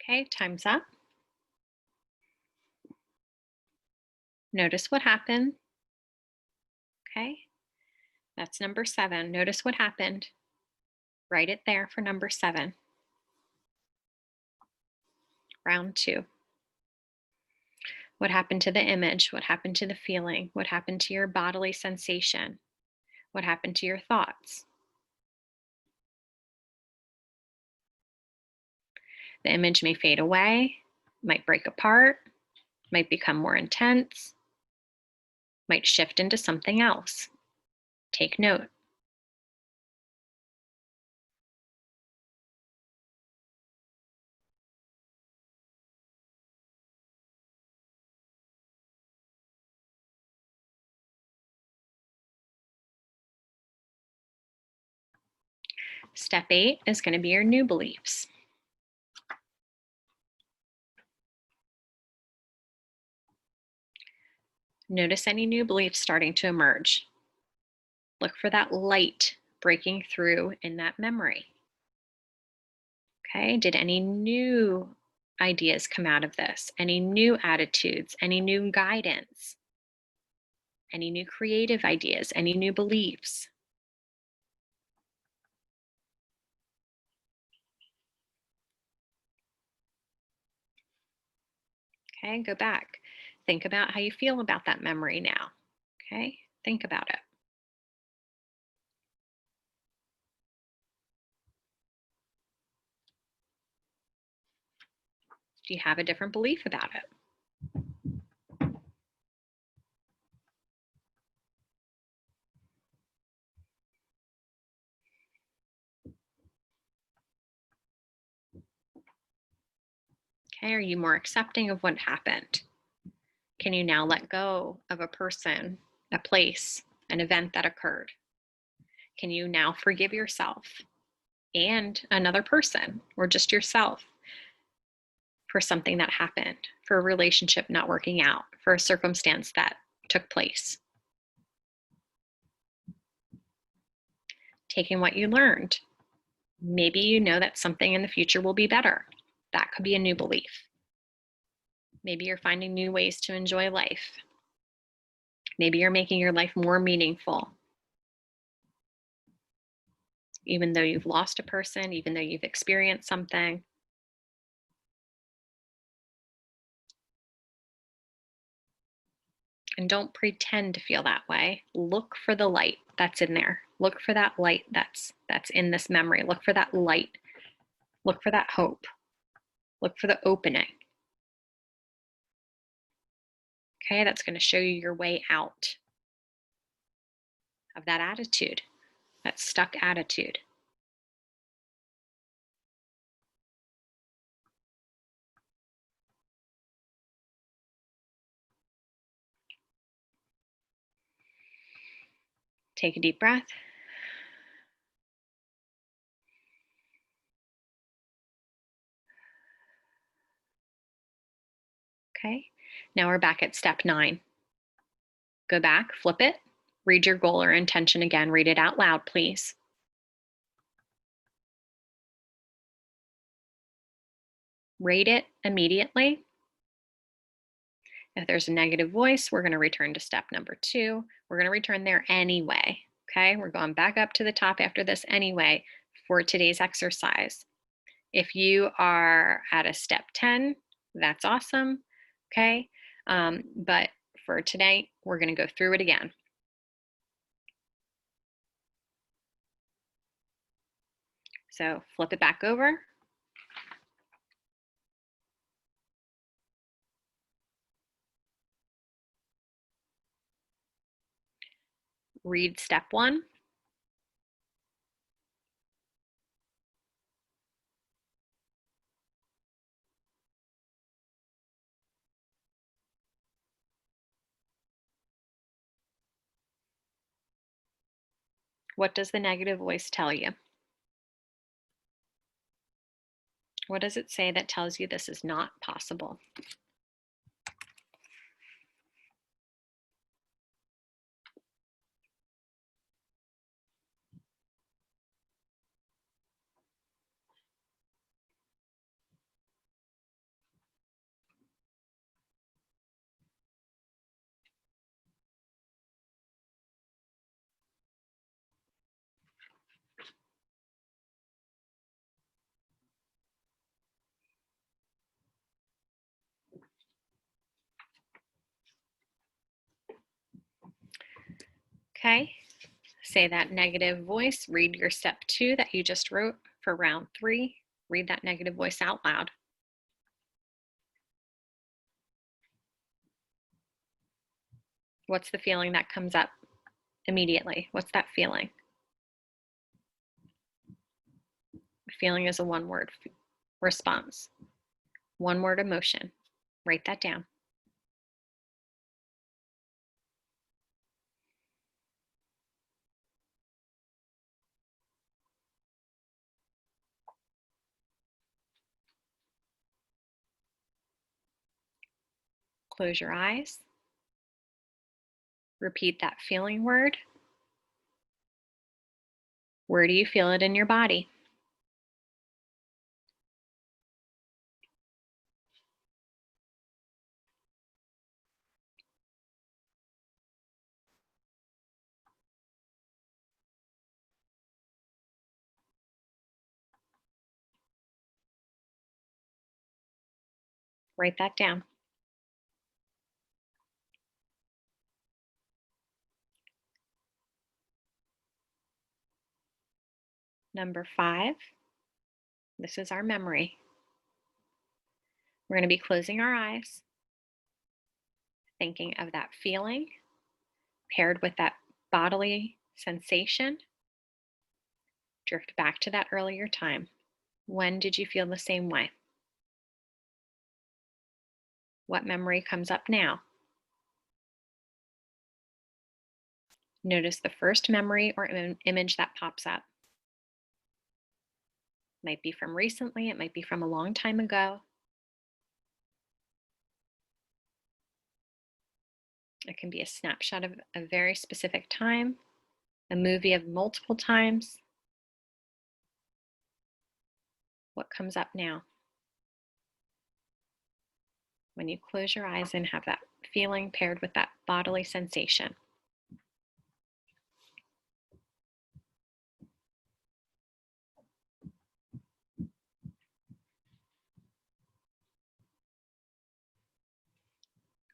Okay, time's up. Notice what happened. Okay, that's number 7. Notice what happened. Write it there for number 7. Round 2. What happened to the image? What happened to the feeling? What happened to your bodily sensation? What happened to your thoughts? The image may fade away, might break apart, might become more intense, might shift into something else. Take note. Step 8 is going to be your new beliefs. Notice any new beliefs starting to emerge. Look for that light breaking through in that memory. Okay, did any new ideas come out of this? Any new attitudes? Any new guidance? Any new creative ideas? Any new beliefs? Okay, go back. Think about how you feel about that memory now. Okay, think about it. Do you have a different belief about it? Okay, are you more accepting of what happened? Can you now let go of a person, a place, an event that occurred? Can you now forgive yourself and another person or just yourself for something that happened, for a relationship not working out, for a circumstance that took place? Taking what you learned. Maybe you know that something in the future will be better. That could be a new belief. Maybe you're finding new ways to enjoy life. Maybe you're making your life more meaningful. Even though you've lost a person, even though you've experienced something. And don't pretend to feel that way. Look for the light that's in there. Look for that light that's in this memory. Look for that light. Look for that hope. Look for the opening. Okay, that's going to show you your way out of that attitude, that stuck attitude. Take a deep breath. Okay, now we're back at step 9. Go back, flip it, read your goal or intention again. Read it out loud, please. Rate it immediately. If there's a negative voice, we're going to return to step number 2. We're going to return there anyway. Okay, we're going back up to the top after this anyway for today's exercise. If you are at a step 10, that's awesome. Okay, but for today, we're going to go through it again. So flip it back over. Read step 1. What does the negative voice tell you? What does it say that tells you this is not possible? Okay, say that negative voice. Read your step 2 that you just wrote for round 3. Read that negative voice out loud. What's the feeling that comes up immediately? What's that feeling? Feeling is a one-word response. One-word emotion. Write that down. Close your eyes. Repeat that feeling word. Where do you feel it in your body? Write that down. Number 5, this is our memory. We're going to be closing our eyes, thinking of that feeling paired with that bodily sensation. Drift back to that earlier time. When did you feel the same way? What memory comes up now? Notice the first memory or image that pops up. It might be from recently, it might be from a long time ago. It can be a snapshot of a very specific time, a movie of multiple times. What comes up now? When you close your eyes and have that feeling paired with that bodily sensation.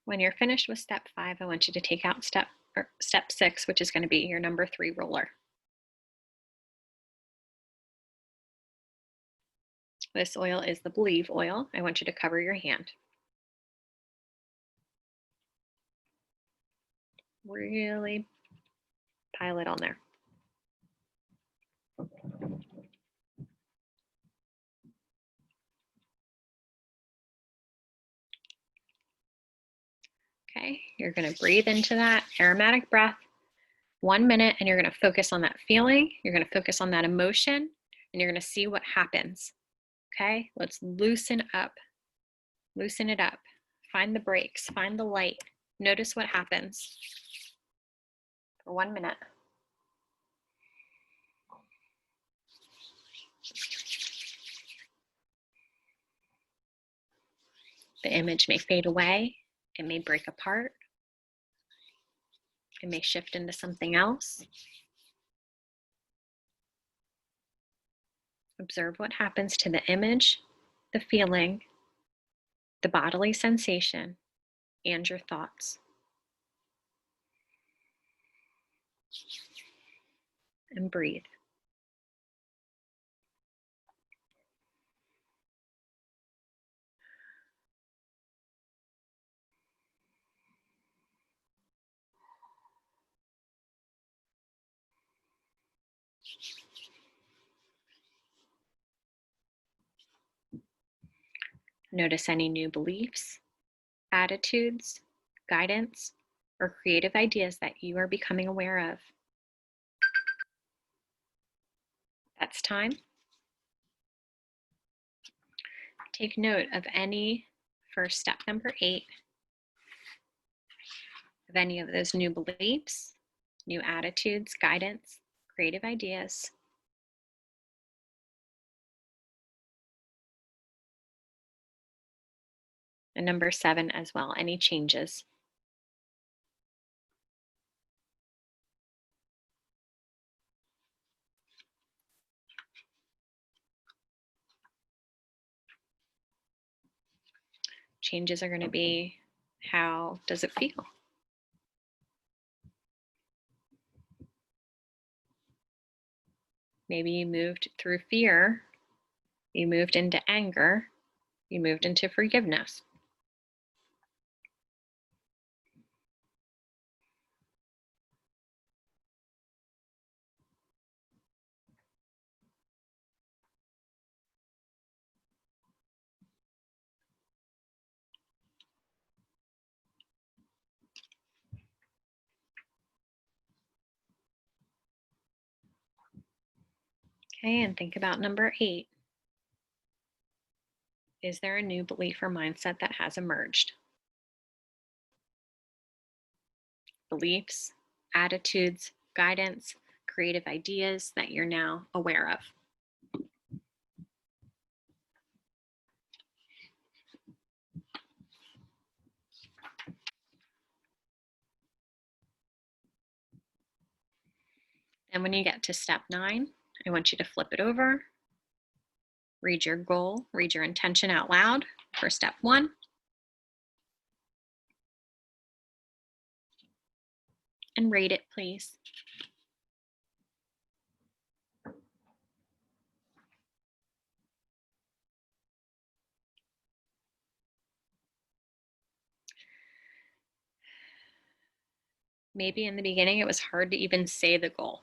When you're finished with step 5, I want you to take out step 6, which is going to be your number 3 roller. This oil is the Believe oil. I want you to cover your hand. Really pile it on there. Okay, you're going to breathe into that aromatic breath 1 minute, and you're going to focus on that feeling. You're going to focus on that emotion, and you're going to see what happens. Okay, let's loosen up. Loosen it up. Find the breaks, find the light. Notice what happens for 1 minute. The image may fade away. It may break apart. It may shift into something else. Observe what happens to the image, the feeling, the bodily sensation, and your thoughts. And breathe. Notice any new beliefs, attitudes, guidance, or creative ideas that you are becoming aware of. That's time. Take note of any, for step number 8, of any of those new beliefs, new attitudes, guidance, creative ideas. And number 7 as well, any changes. Changes are going to be, how does it feel? Maybe you moved through fear, you moved into anger, you moved into forgiveness. Okay, and think about number 8. Is there a new belief or mindset that has emerged? Beliefs, attitudes, guidance, creative ideas that you're now aware of. And when you get to step 9, I want you to flip it over, read your goal, read your intention out loud for step 1. And rate it, please. Maybe in the beginning it was hard to even say the goal.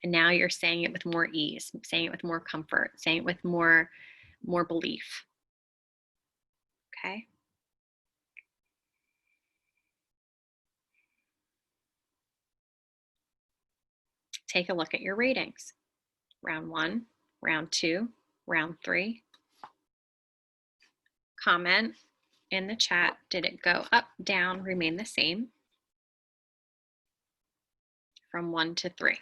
And now you're saying it with more ease, saying it with more comfort, saying it with more belief. Okay? Take a look at your ratings. Round 1, round 2, round 3. Comment in the chat, did it go up, down, remain the same? From 1 to 3.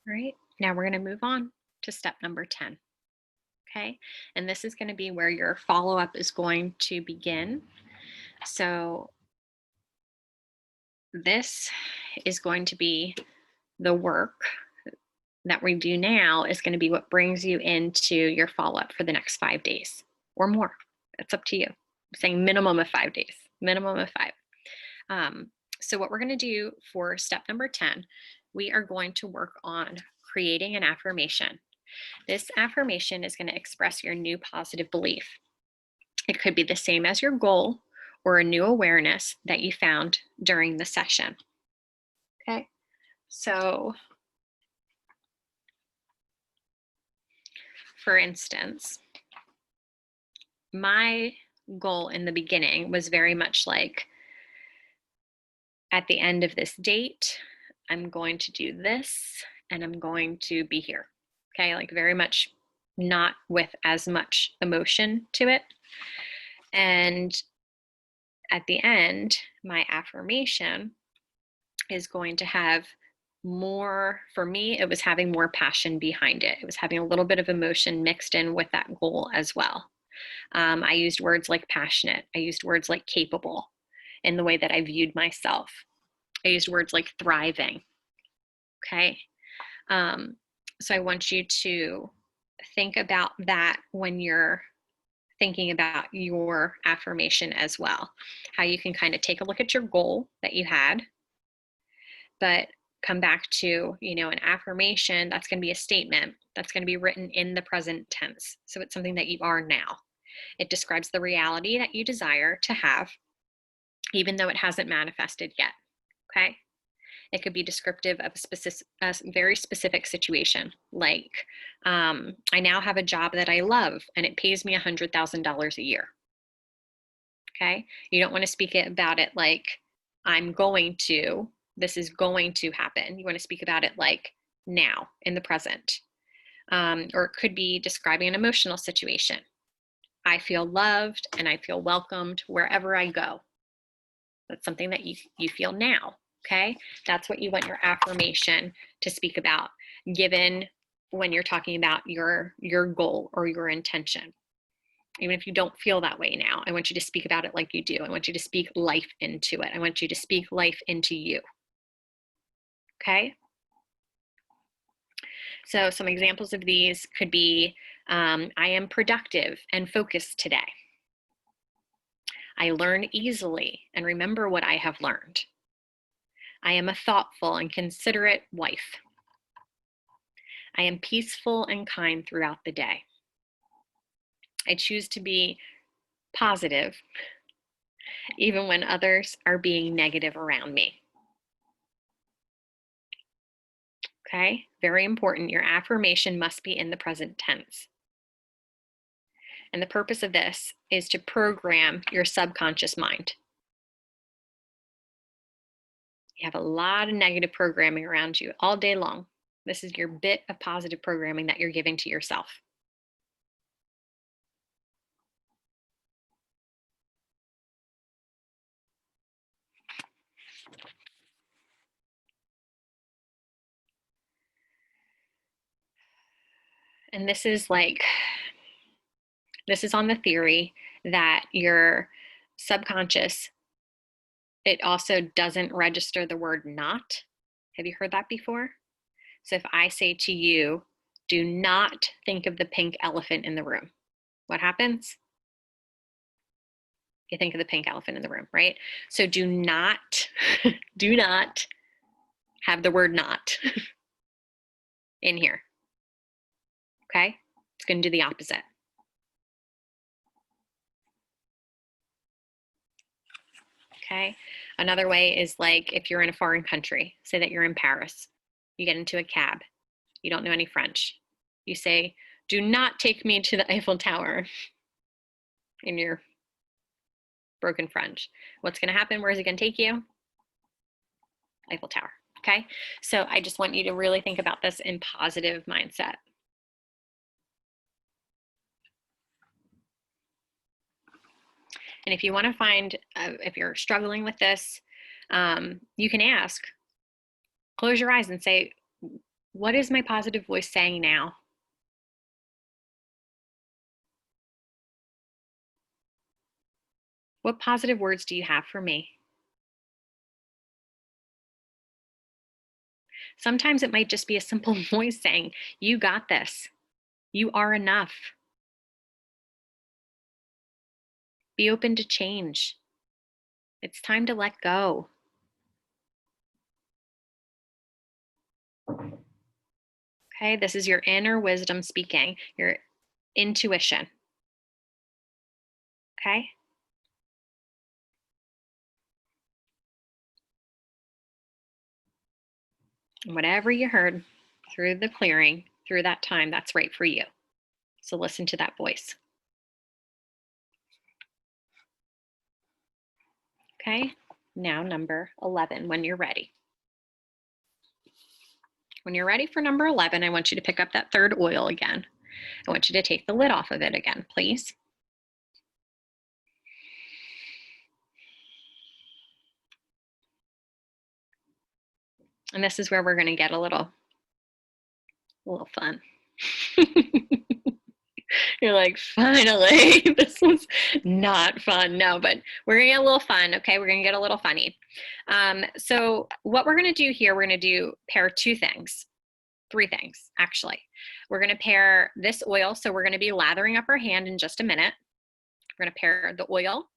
All right, now we're going to move on to step number 10. Okay, and this is going to be where your follow up is going to begin. So, this is going to be the work that we do now, is going to be what brings you into your follow up for the next 5 days or more. It's up to you. I'm saying minimum of 5 days, minimum of 5. So, what we're going to do for step number 10, we are going to work on creating an affirmation. This affirmation is going to express your new positive belief. It could be the same as your goal or a new awareness that you found during the session. Okay, so for instance, my goal in the beginning was very much like, at the end of this date, I'm going to do this and I'm going to be here. Okay, like very much not with as much emotion to it. And at the end, my affirmation is going to have more, for me, it was having more passion behind it. It was having a little bit of emotion mixed in with that goal as well. I used words like passionate. I used words like capable in the way that I viewed myself. I used words like thriving. Okay. So I want you to think about that when you're thinking about your affirmation as well. How you can kind of take a look at your goal that you had, but come back to, an affirmation that's going to be a statement that's going to be written in the present tense. So it's something that you are now. It describes the reality that you desire to have, even though it hasn't manifested yet. Okay. It could be descriptive of a very specific situation, like I now have a job that I love and it pays me $100,000 a year. Okay. You don't want to speak about it like this is going to happen. You want to speak about it like now, in the present. Or it could be describing an emotional situation. I feel loved and I feel welcomed wherever I go. That's something that you feel now. Okay. That's what you want your affirmation to speak about, given when you're talking about your goal or your intention. Even if you don't feel that way now, I want you to speak about it like you do. I want you to speak life into it. I want you to speak life into you. Okay. So some examples of these could be, I am productive and focused today. I learn easily and remember what I have learned. I am a thoughtful and considerate wife. I am peaceful and kind throughout the day. I choose to be positive even when others are being negative around me. Okay, very important. Your affirmation must be in the present tense. And the purpose of this is to program your subconscious mind. You have a lot of negative programming around you all day long. This is your bit of positive programming that you're giving to yourself. And this is on the theory that your subconscious, it also doesn't register the word not. Have you heard that before? So if I say to you, do not think of the pink elephant in the room, what happens? You think of the pink elephant in the room, right? So do not, do not have the word not in here. Okay? It's going to do the opposite. Okay? Another way is like if you're in a foreign country, say that you're in Paris, you get into a cab, you don't know any French. You say, do not take me to the Eiffel Tower in your broken French. What's going to happen? Where is it going to take you? Eiffel Tower. Okay? So I just want you to really think about this in positive mindset. And if you want to find, if you're struggling with this, you can ask, close your eyes and say, What is my positive voice saying now? What positive words do you have for me? Sometimes it might just be a simple voice saying, you got this. You are enough. Be open to change. It's time to let go. Okay, this is your inner wisdom speaking, your intuition. Okay? Whatever you heard through the clearing, through that time, that's right for you. So listen to that voice. Okay, now number 11, when you're ready. When you're ready for number 11, I want you to pick up that third oil again. I want you to take the lid off of it again, please. And this is where we're going to get a little fun. You're like, finally, this was not fun. No, but we're gonna get a little fun. Okay, we're gonna get a little funny. So what we're gonna do here, we're gonna pair two things, three things actually. We're gonna pair this oil. So we're gonna be lathering up our hand in just a minute. We're gonna pair the oil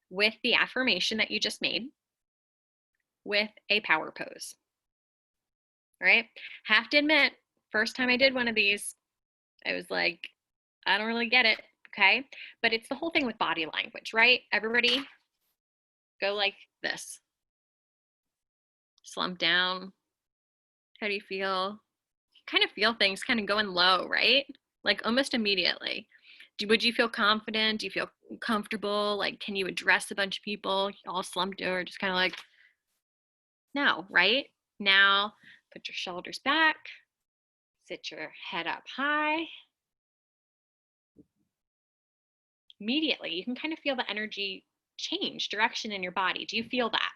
with the affirmation that you just made with a power pose. All right, have to admit, first time I did one of these, I was like, I don't really get it, okay? But it's the whole thing with body language, right? Everybody go like this. Slump down. How do you feel? Kind of feel things kind of going low, right? Like almost immediately. Would you feel confident? Do you feel comfortable? Like, can you address a bunch of people all slumped over? Just kind of like, no, right? Now, put your shoulders back. Sit your head up high. Immediately, you can kind of feel the energy change, direction in your body. Do you feel that?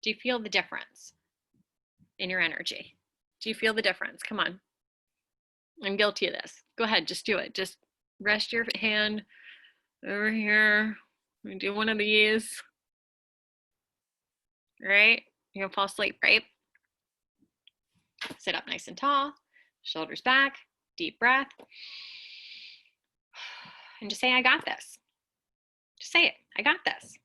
Do you feel the difference in your energy? Do you feel the difference? Come on. I'm guilty of this. Go ahead, just do it. Just rest your hand over here. Do one of these. Right? You're gonna fall asleep, right? Sit up nice and tall, shoulders back, deep breath. And just say, I got this. Just say it. I got this.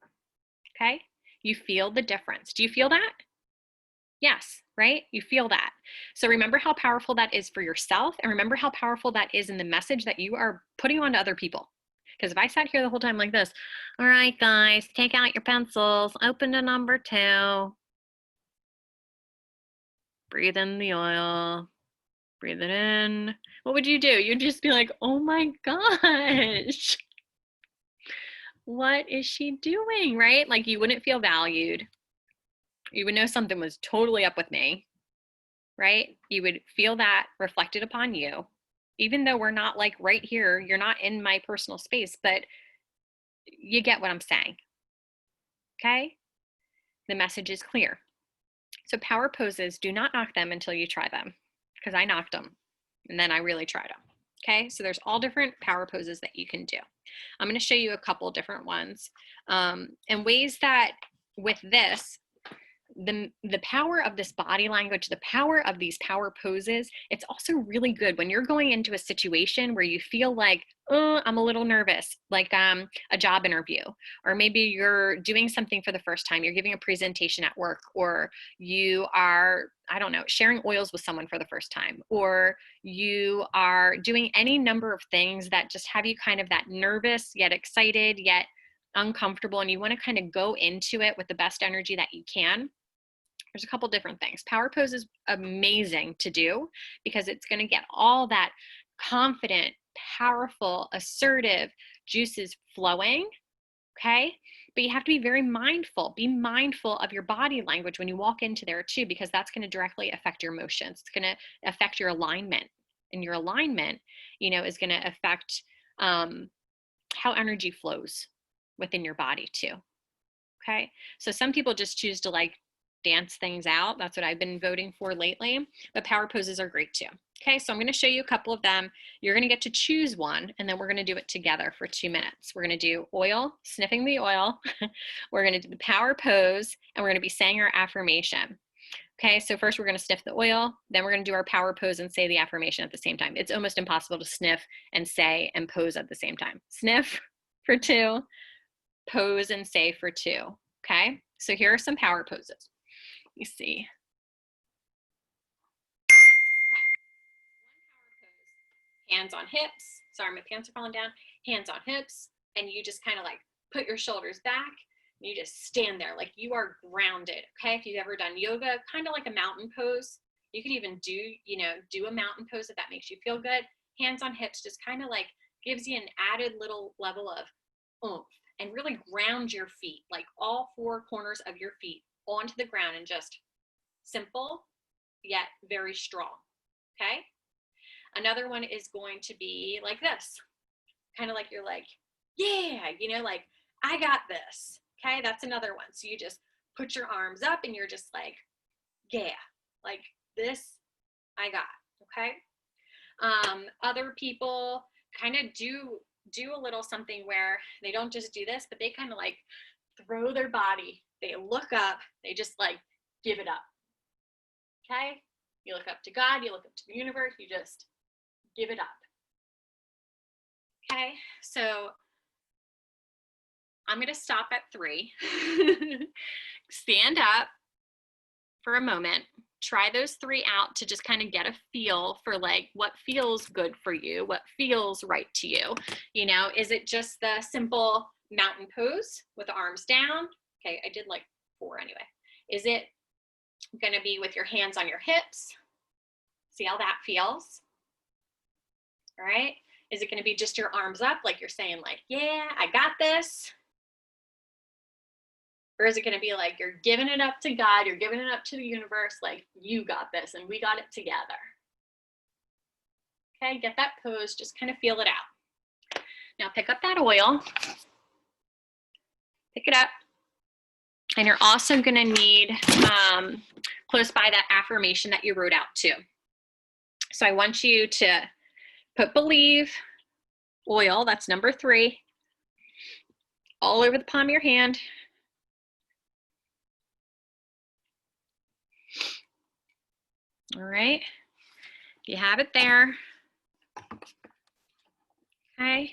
Okay? You feel the difference. Do you feel that? Yes, right? You feel that. So remember how powerful that is for yourself, and remember how powerful that is in the message that you are putting on to other people. Because if I sat here the whole time like this, all right, guys, take out your pencils, open to number 2, breathe in the oil, breathe it in. What would you do? You'd just be like, oh my gosh, what is she doing, right? Like you wouldn't feel valued. You would know something was totally up with me, right? You would feel that reflected upon you. Even though we're not like right here, you're not in my personal space, but you get what I'm saying. Okay? The message is clear. So power poses, do not knock them until you try them, because I knocked them and then I really tried them. Okay, so there's all different power poses that you can do. I'm going to show you a couple different ones and ways that with this, the power of this body language, the power of these power poses, it's also really good when you're going into a situation where you feel like, oh, I'm a little nervous, like a job interview, or maybe you're doing something for the first time, you're giving a presentation at work, or you are, I don't know, sharing oils with someone for the first time, or you are doing any number of things that just have you kind of that nervous, yet excited, yet uncomfortable, and you want to kind of go into it with the best energy that you can. There's a couple different things. Power pose is amazing to do because it's going to get all that confident, powerful, assertive juices flowing. Okay. But you have to be very mindful. Be mindful of your body language when you walk into there too, because that's going to directly affect your emotions. It's going to affect your alignment. And your alignment, is going to affect how energy flows within your body too. Okay. So some people just choose to like dance things out. That's what I've been voting for lately, but power poses are great too. Okay, so I'm going to show you a couple of them. You're going to get to choose one, and then we're going to do it together for 2 minutes. We're going to do oil, sniffing the oil. We're going to do the power pose, and we're going to be saying our affirmation. Okay, so first we're going to sniff the oil, then we're going to do our power pose and say the affirmation at the same time. It's almost impossible to sniff and say and pose at the same time. Sniff for 2, pose and say for 2. Okay, so here are some power poses. You see. Hands on hips. Sorry, my pants are falling down. Hands on hips. And you just kind of like put your shoulders back. And you just stand there like you are grounded. Okay. If you've ever done yoga, kind of like a mountain pose, you can even do a mountain pose if that makes you feel good. Hands on hips just kind of like gives you an added little level of oomph and really ground your feet, like all 4 corners of your feet onto the ground, and just simple yet very strong. Okay. Another one is going to be like this, kind of like you're like, yeah, like I got this. Okay, that's another one. So you just put your arms up and you're just like, yeah, like this I got. Okay. Other people kind of do a little something where they don't just do this, but they kind of like throw their body. They look up. They just like give it up. Okay. You look up to God. You look up to the universe. You just give it up. Okay, so I'm going to stop at 3. Stand up for a moment. Try those 3 out to just kind of get a feel for like what feels good for you, what feels right to you. Is it just the simple mountain pose with the arms down? Okay, I did like 4 anyway. Is it going to be with your hands on your hips? See how that feels? All right. Is it going to be just your arms up, like you're saying, like, yeah, I got this? Or is it going to be like you're giving it up to God, you're giving it up to the universe, like you got this and we got it together? Okay, get that pose, just kind of feel it out. Now pick up that oil, pick it up, and you're also going to need close by that affirmation that you wrote out too. So I want you to put believe, oil, that's number 3, all over the palm of your hand. All right, you have it there. Okay.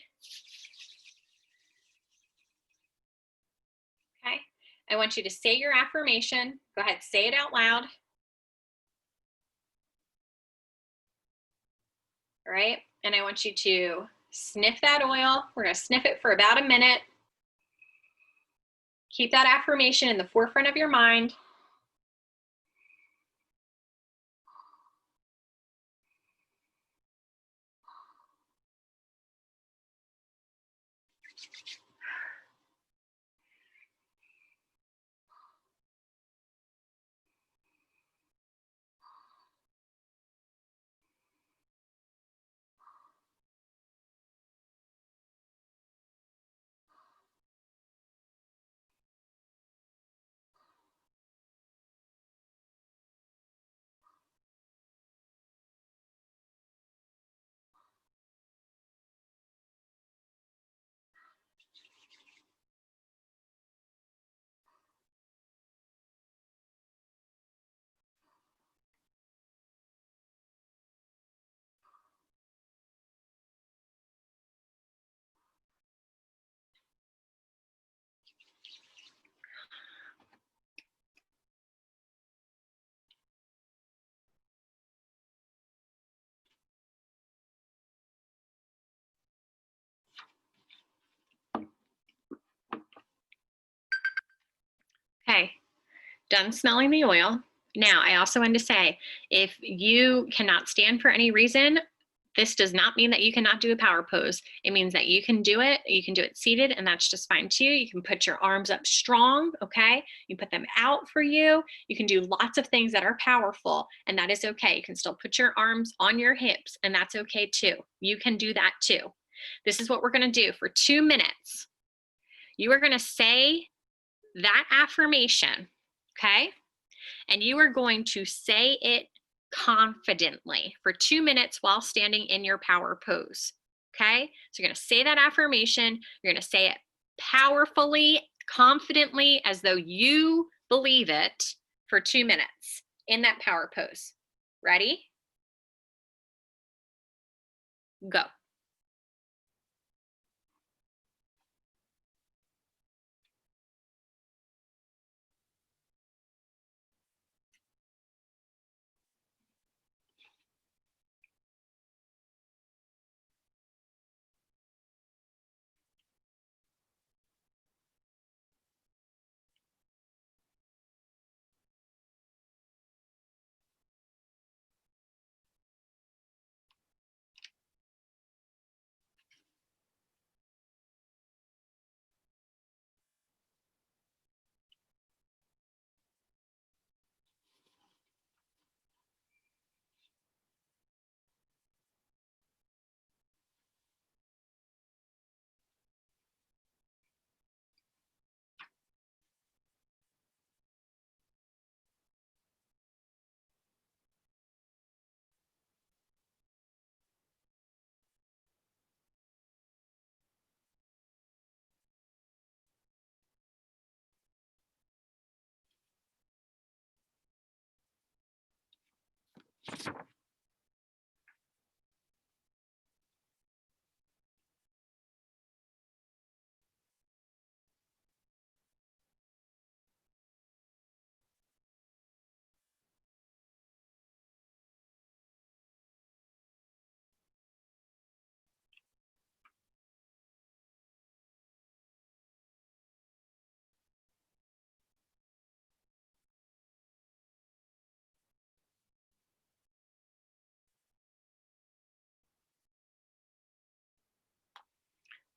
Okay, I want you to say your affirmation. Go ahead, say it out loud. All right, and I want you to sniff that oil. We're going to sniff it for about a minute. Keep that affirmation in the forefront of your mind. Okay, done smelling the oil. Now, I also want to say, if you cannot stand for any reason, this does not mean that you cannot do a power pose. It means that you can do it. You can do it seated, and that's just fine too. You can put your arms up strong, okay? You put them out for you. You can do lots of things that are powerful, and that is okay. You can still put your arms on your hips, and that's okay too. You can do that too. This is what we're going to do for 2 minutes. You are going to say that affirmation, okay? And you are going to say it confidently for 2 minutes while standing in your power pose. Okay? So you're going to say that affirmation. You're going to say it powerfully, confidently, as though you believe it for 2 minutes in that power pose. Ready? Go.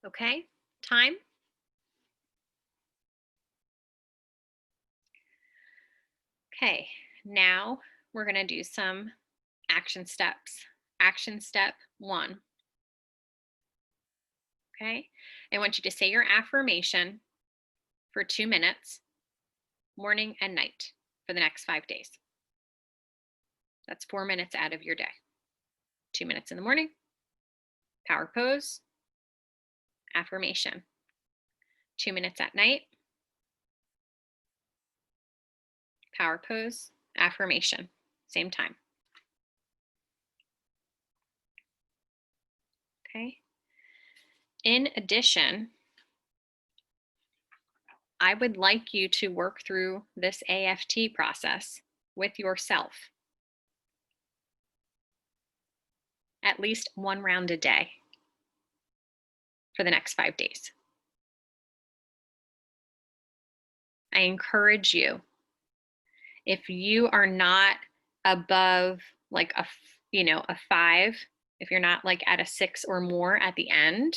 Okay, time. Okay, now we're going to do some action steps. Action step 1. Okay, I want you to say your affirmation for 2 minutes, morning and night, for the next 5 days. That's 4 minutes out of your day. 2 minutes in the morning, power pose, affirmation. 2 minutes at night, power pose, affirmation. Same time. Okay. In addition, I would like you to work through this AFT process with yourself. At least 1 round a day for the next 5 days. I encourage you, if you are not above like a 5, if you're not like at a 6 or more at the end,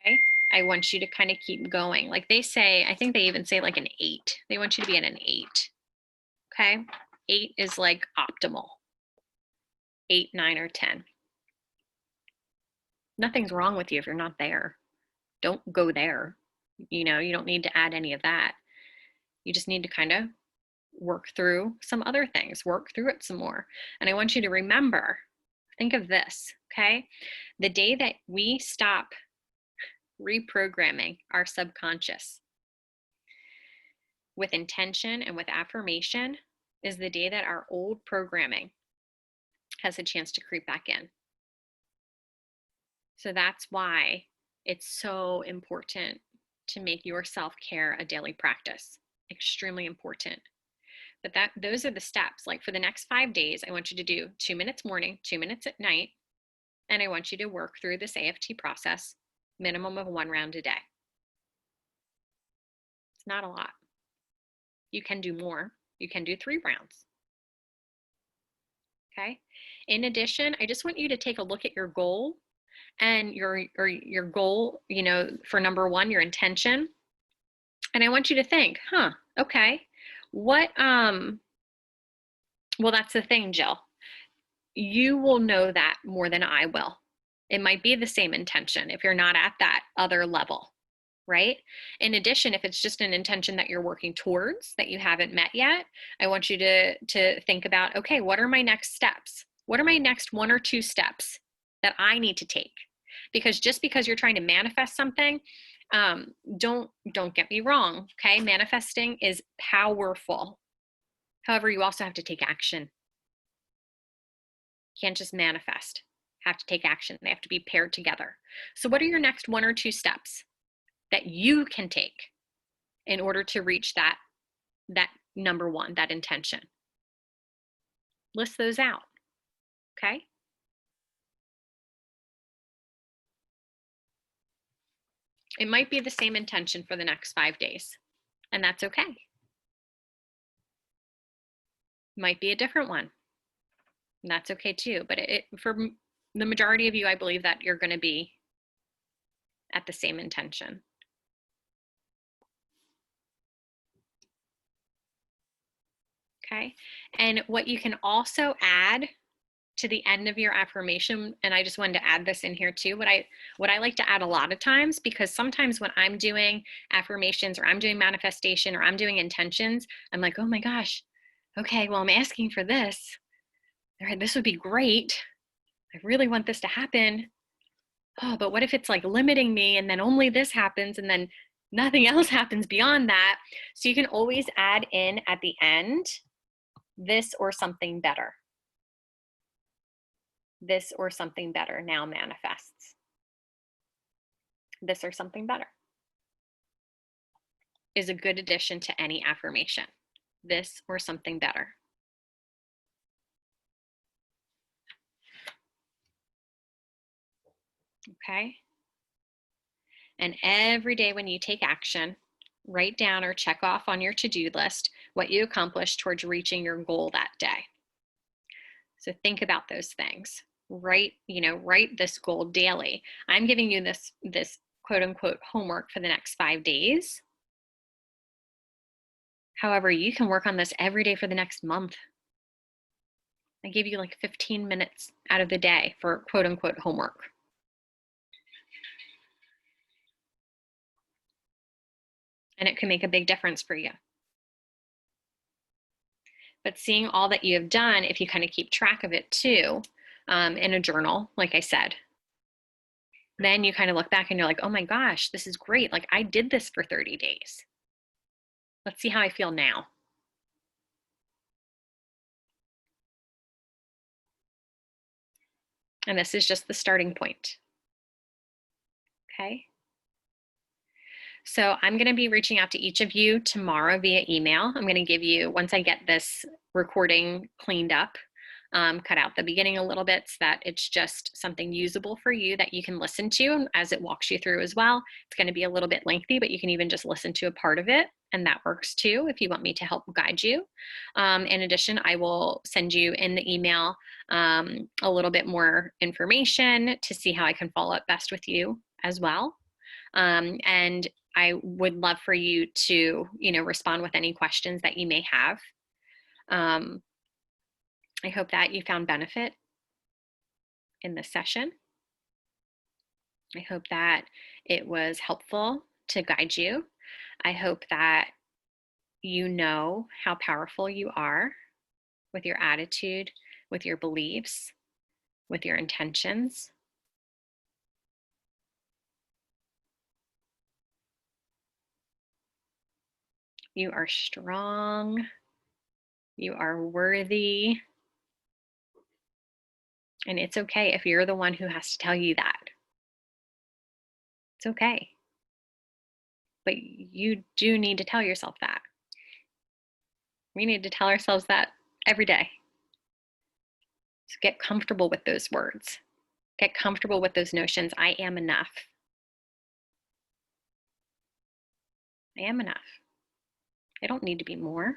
okay, I want you to kind of keep going. Like they say, I think they even say like an 8. They want you to be at an 8. Okay? 8 is like optimal. 8, 9, or 10. Nothing's wrong with you if you're not there. Don't go there. You don't need to add any of that. You just need to kind of work through some other things, work through it some more. And I want you to remember, think of this, okay? The day that we stop reprogramming our subconscious with intention and with affirmation is the day that our old programming has a chance to creep back in. So that's why it's so important to make your self-care a daily practice. Extremely important. But those are the steps. Like for the next 5 days, I want you to do 2 minutes morning, 2 minutes at night, and I want you to work through this AFT process, minimum of 1 round a day. It's not a lot. You can do more. You can do 3 rounds. Okay. In addition, I just want you to take a look at your goal and your goal, for number 1, your intention. And I want you to think, okay, what, well, that's the thing, Jill. You will know that more than I will. It might be the same intention if you're not at that other level. right? In addition, if it's just an intention that you're working towards that you haven't met yet, I want you to think about, okay, what are my next steps? What are my next 1 or 2 steps that I need to take? Because just because you're trying to manifest something, don't get me wrong, okay? Manifesting is powerful. However, you also have to take action. You can't just manifest. You have to take action. They have to be paired together. So what are your next 1 or 2 steps that you can take in order to reach that number 1, that intention? List those out, okay? It might be the same intention for the next 5 days, and that's okay. Might be a different one, and that's okay too. But for the majority of you, I believe that you're going to be at the same intention. Okay, and what you can also add to the end of your affirmation, and I just wanted to add this in here too, what I like to add a lot of times, because sometimes when I'm doing affirmations or I'm doing manifestation or I'm doing intentions, I'm like, oh my gosh, okay, well, I'm asking for this. All right, this would be great. I really want this to happen. Oh, but what if it's like limiting me and then only this happens and then nothing else happens beyond that? So you can always add in at the end, this or something better. This or something better now manifests. This or something better is a good addition to any affirmation. This or something better. Okay? And every day when you take action, write down or check off on your to-do list what you accomplished towards reaching your goal that day. So think about those things. Write this goal daily. I'm giving you this quote unquote homework for the next 5 days. However, you can work on this every day for the next month. I gave you like 15 minutes out of the day for quote unquote homework. And it can make a big difference for you. But seeing all that you have done, if you kind of keep track of it too, in a journal, like I said, then you kind of look back and you're like, oh my gosh, this is great. Like I did this for 30 days. Let's see how I feel now. And this is just the starting point. Okay. So I'm going to be reaching out to each of you tomorrow via email. I'm going to give you, once I get this recording cleaned up, cut out the beginning a little bit so that it's just something usable for you that you can listen to as it walks you through as well. It's going to be a little bit lengthy, but you can even just listen to a part of it, and that works too if you want me to help guide you. In addition, I will send you in the email a little bit more information to see how I can follow up best with you as well. And I would love for you to, respond with any questions that you may have. I hope that you found benefit in this session. I hope that it was helpful to guide you. I hope that you know how powerful you are with your attitude, with your beliefs, with your intentions. You are strong. You are worthy. And it's okay if you're the one who has to tell you that. It's okay. But you do need to tell yourself that. We need to tell ourselves that every day. So get comfortable with those words. Get comfortable with those notions. I am enough. I am enough. I don't need to be more.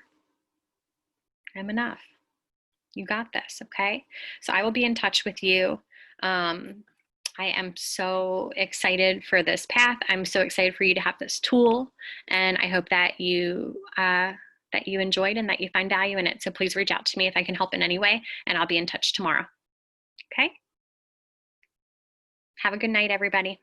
I'm enough. You got this, okay? So I will be in touch with you. I am so excited for this path. I'm so excited for you to have this tool, and I hope that you enjoyed and that you find value in it. So please reach out to me if I can help in any way, and I'll be in touch tomorrow. Okay? Have a good night, everybody.